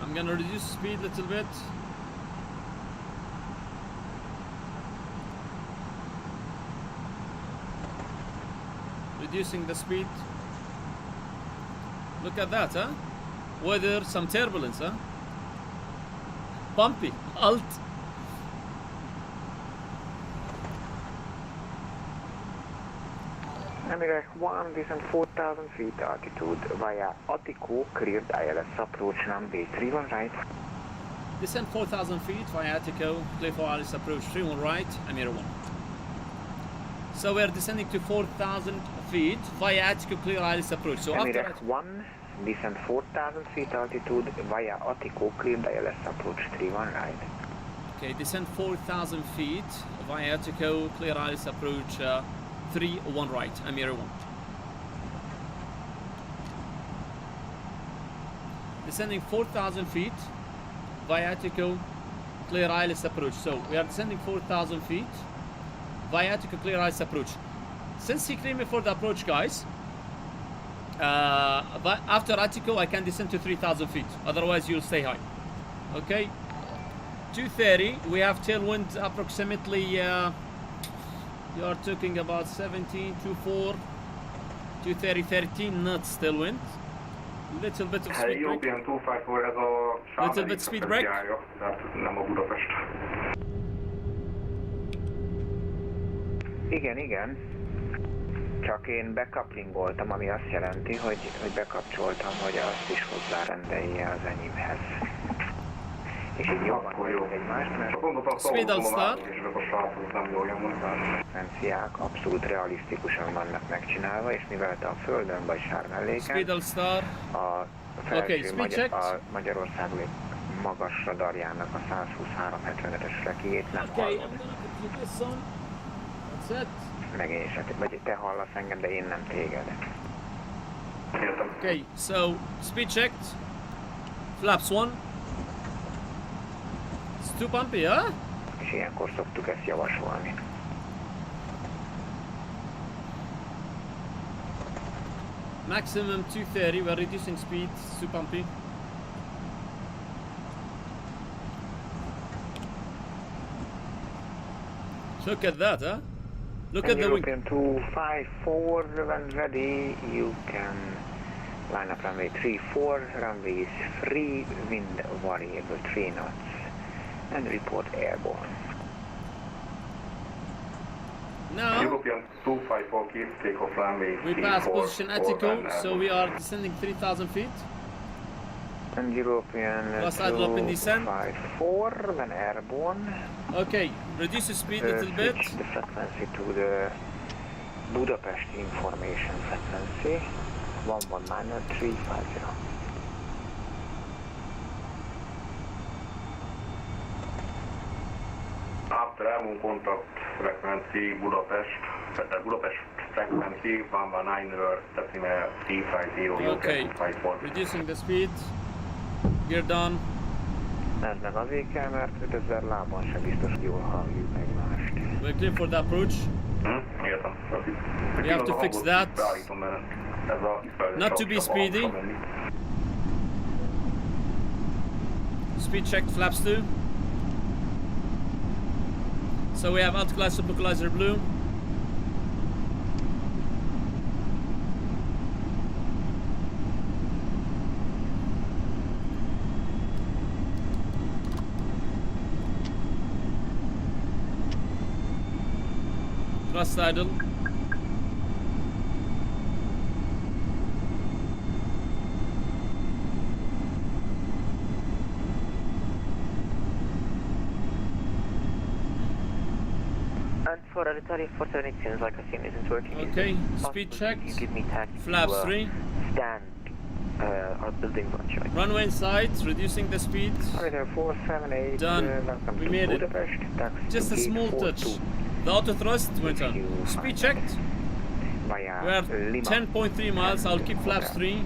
I'm gonna reduce speed a little bit. Reducing the speed. Look at that, huh? Weather, some turbulence, huh? Bumpy. Alt. Emirates 1, descend 4,000 feet altitude via Attico, cleared ILS approach runway 31 right. Descend 4,000 feet via Attico, clear for ILS approach 31 right, Amireh 1. So we are descending to 4,000 feet via Attico clear ILS approach. So after Emireh 1, descend 4,000 feet altitude via Attico clear ILS approach 31 right. okay, descend 4,000 feet via Attico clear ILS approach 31 right. Amireh 1. Descending 4,000 feet via Attico clear ILS approach. So we are descending 4,000 feet via Attico clear ILS approach. Since he cleared me for the approach, guys, but after Attico I can descend to 3,000 feet. Otherwise you'll stay high. Okay. 230. We have tailwind approximately. You are talking about 17 to 4. 230, 13 knots tailwind. Little bit of speed break. European 254, ez a Little bit speed break. Tehát nem a Budapest. Igen. Csak én bekaplingoltam, ami azt jelenti, hogy bekapcsoltam, hogy azt is hozzárendelje az enyémhez. És így jobban vagyunk egymást, mert Speed start. frekvenciák abszolút realisztikusan vannak megcsinálva, és mivel te a földön vagy sármelléken, Speed start. a Okay, felső speed check. a Magyarország magas radarjának a 123-75-ös rekiét nem Okay, I'm hallom. gonna put this on. That's it. Meg én is, vagy te hallasz engem, de én nem téged. Okay, so speed checked. Flaps 1. It's too bumpy, huh? És ilyenkor szoktuk ezt javasolni. Maximum 230. We're reducing speed. It's too bumpy. Look at that, huh? Look at the wing. European 254, when ready, you can line up runway 34, runway is free, wind variable 3 knots, and report airborne. Now European 254, keep takeoff runway we pass 34, position Attico, and so we are descending 3,000 feet. And European Plus I drop in descent. 254, when airborne, Okay, reduce the speed a little bit. switch the frequency to the Budapest information frequency, 119350. After airborne contact frequency Budapest, tehát Budapest frequency 119 decimal 350 Okay, 254. reducing the speed. Gear down. Ez meg azért kell, mert 5000 lábon sem biztos, hogy jól halljuk egymást. We're clear for the approach. Értem. We have to fix that. Beállítom, mert ez a Not to be speedy. Speed checked, flaps 2. So we have out-class localizer blue. Thrust idle. And for Alitalia 478, seems like a scene isn't working. Okay, Is it speed possible checked. You give me taxi Flaps to, 3. stand our building one choice. Runway inside, reducing the speed. Corridor 478, Done. welcome We to made it. Budapest. Taxi Just to a gate small 42 touch. The auto thrust went on. Speed checked. Via We are Lima. 10.3 miles. I'll keep flaps 3.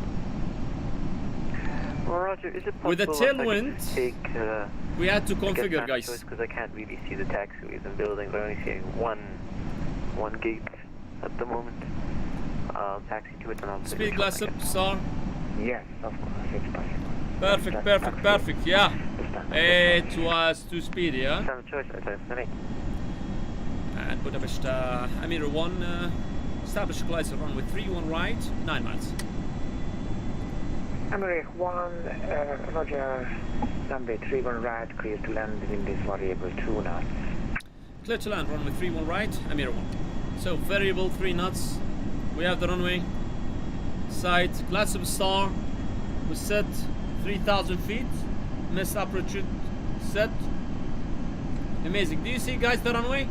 Well, Roger, is it possible With the if I could tailwind, just take We had to configure, guys. because I can't really see the taxiways and buildings. I'm only seeing one gate at the moment. I'll taxi to it and I'll Speed glass up, sir. Yes, of course, it's possible. Perfect, perfect, perfect. Yeah. It was too speedy, yeah. Standard choice, I And Budapest, Amireh 1, establish equalizer runway 31 right, 9 miles. Amireh 1, Roger, runway 31 right, clear to land, wind is variable 2 knots. Clear to land, runway 31 right, Amireh 1. So variable 3 knots. We have the runway. Side, glass of star. We set 3,000 feet. Missed approach set. Amazing. Do you see, guys, the runway?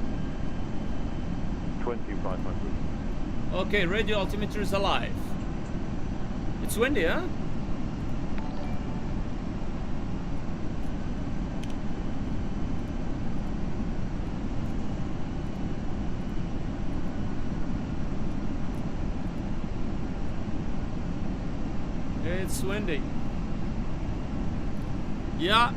A320 500. Okay, radio altimeter is alive. It's windy, huh? It's windy. Yeah.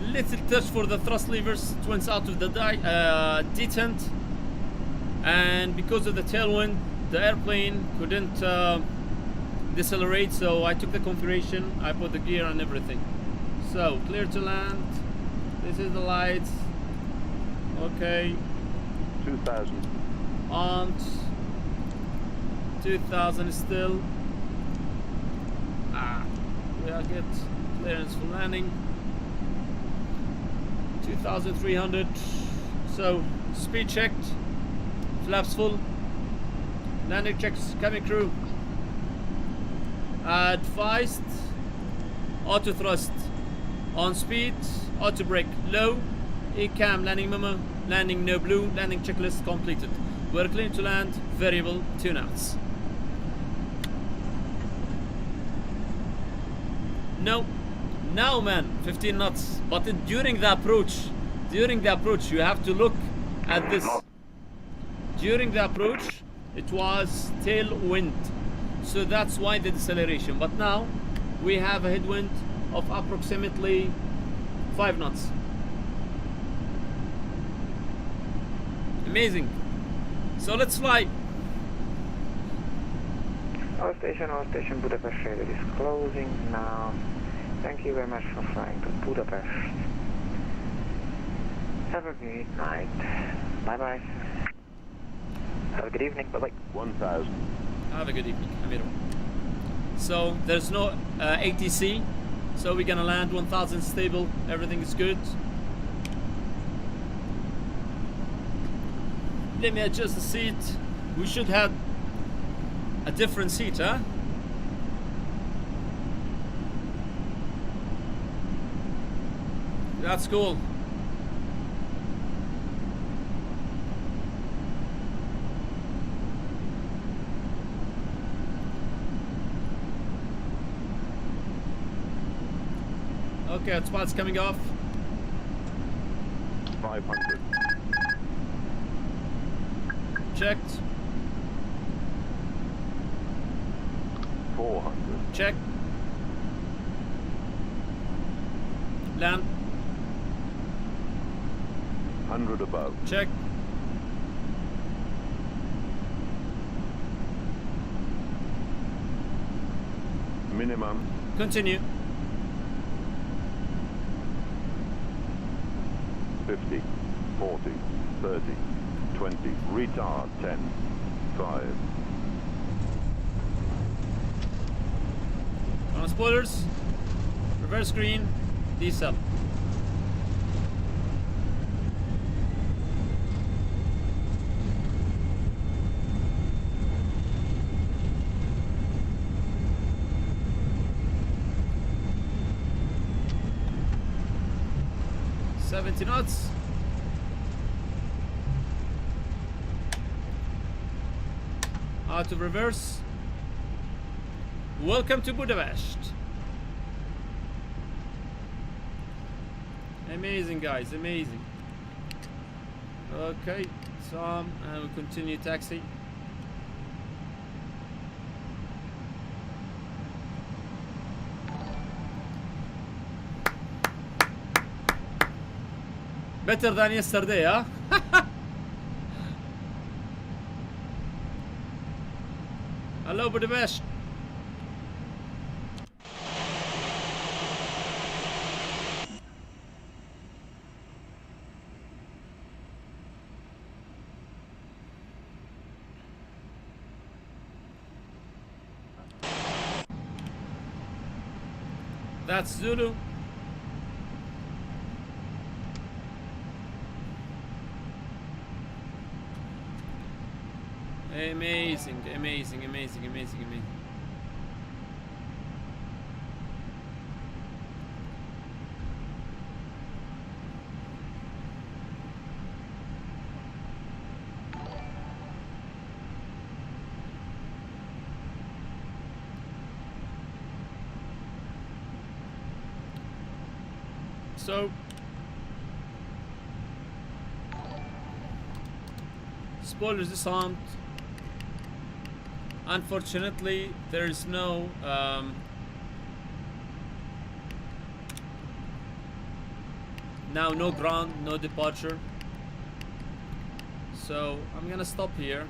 Little touch for the thrust levers. It went out of the detent. And because of the tailwind, the airplane couldn't decelerate, so I took the configuration, I put the gear and everything. So, clear to land. This is the lights. Okay. 2000. On 2000 still. We'll get clearance for landing. 2300. So, speed checked. Flaps full. Landing checks, cabin crew. Advised. Auto thrust. On speed. Auto brake low. ECAM landing memo. Landing no blue. Landing checklist completed. We're clear to land. Variable 2 knots. No. Now man, 15 knots. But during the approach, you have to look at this. During the approach, it was tailwind, so that's why the deceleration. But now we have a headwind of approximately 5 knots. Amazing. So let's fly. All station, Budapest radar is closing now. Thank you very much for flying to Budapest. Have a great night. Bye bye. Have a good evening. Bye bye. 1000. Have a good evening, Amireh. So there's no ATC, so we're gonna land 1000 stable. Everything is good. Let me adjust the seat. We should have a different seat, huh? That's cool. Okay, hotspot's coming off. 500. Checked. 400. Check. Land. 100 above. Check. Minimum. Continue. 50, 40, 30, 20. Retard. 10, 5. On spoilers. Reverse screen. Decel. $70 knots. Out of reverse. Welcome to Budapest. Amazing, guys, amazing. Okay, Sam, and we continue taxi. Better than yesterday, huh? Hello, Budapest. That's Zulu. Amazing, amazing, amazing, amazing, amazing. So spoilers disarmed. Unfortunately, there is no now no ground, no departure. So I'm gonna stop here.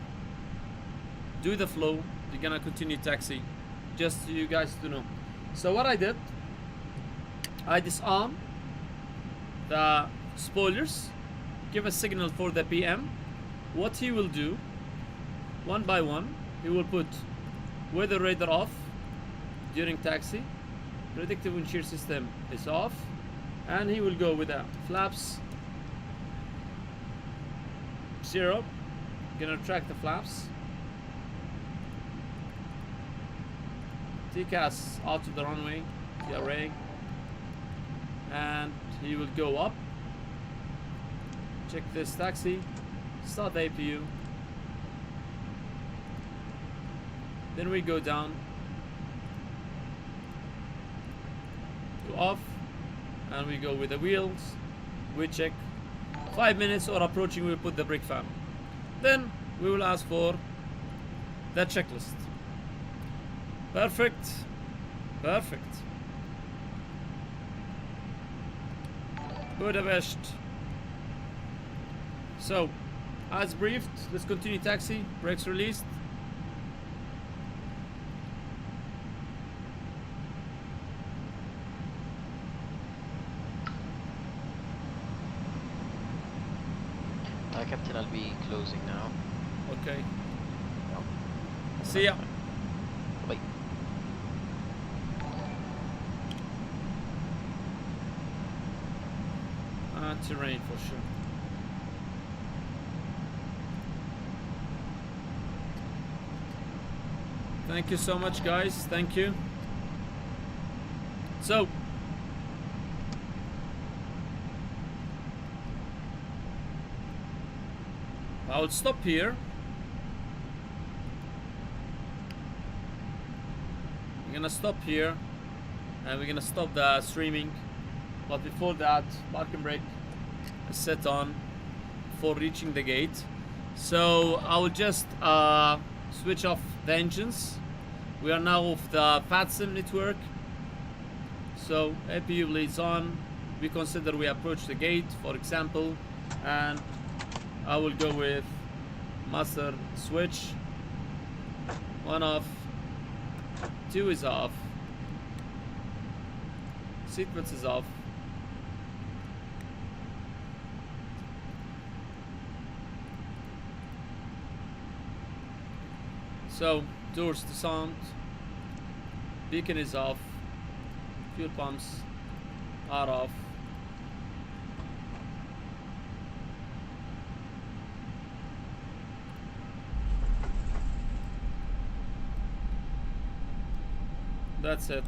Do the flow. You're gonna continue taxi. Just so you guys to know. So what I did, I disarm the spoilers, give a signal for the PM. What he will do, one by one, he will put weather radar off during taxi, predictive wind shear system is off, and he will go with the flaps 0. Gonna track the flaps. TCAS out to the runway, TRA, and he will go up. Check this taxi, start the APU. Then we go down to off, and we go with the wheels. We check 5 minutes or approaching, we put the brake fan. Then we will ask for that checklist. Perfect. Perfect. Budapest. So, as briefed, let's continue taxi. Brakes released. Captain, I'll be closing now. Okay. See ya. Bye. Terrain for sure. Thank you so much, guys. Thank you. So, I'll stop here. We're gonna stop here, and we're gonna stop the streaming. But before that, parking brake is set on for reaching the gate. So I will just switch off the engines. We are now off the FATSIM network. So APU leads on. We consider we approach the gate, for example, and I will go with master switch. 1 off, 2 is off, seatbelts is off. So doors disarmed, beacon is off, fuel pumps are off. That's it.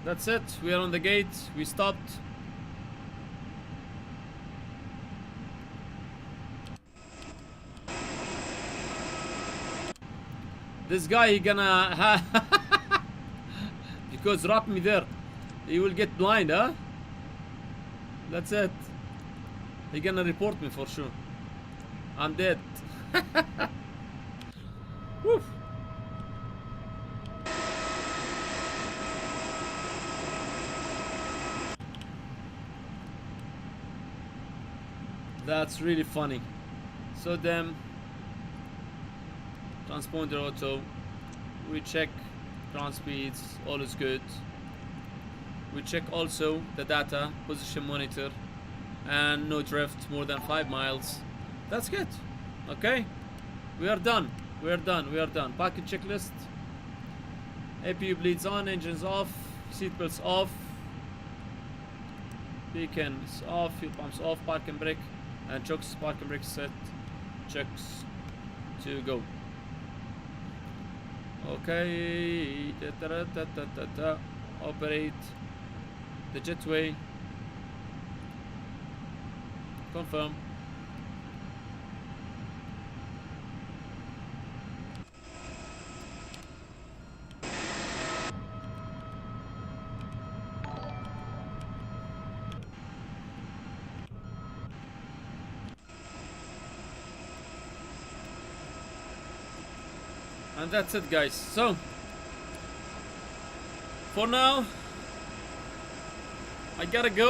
That's it. We are on the gate. We stopped. This guy, he gonna because drop me there, he will get blind, huh? That's it. He gonna report me for sure. I'm dead. Woof. That's really funny. So then, transponder auto, we check ground speeds, all is good. We check also the data, position monitor, and no drift more than 5 miles. That's good. Okay, we are done. We are done. We are done. Parking checklist. APU bleeds on, engines off, seatbelts off, beacons off, fuel pumps off, parking brake, and chokes, parking brake set, checks to go. Okay. Operate the jetway. Confirm. And that's it, guys. So for now I gotta go.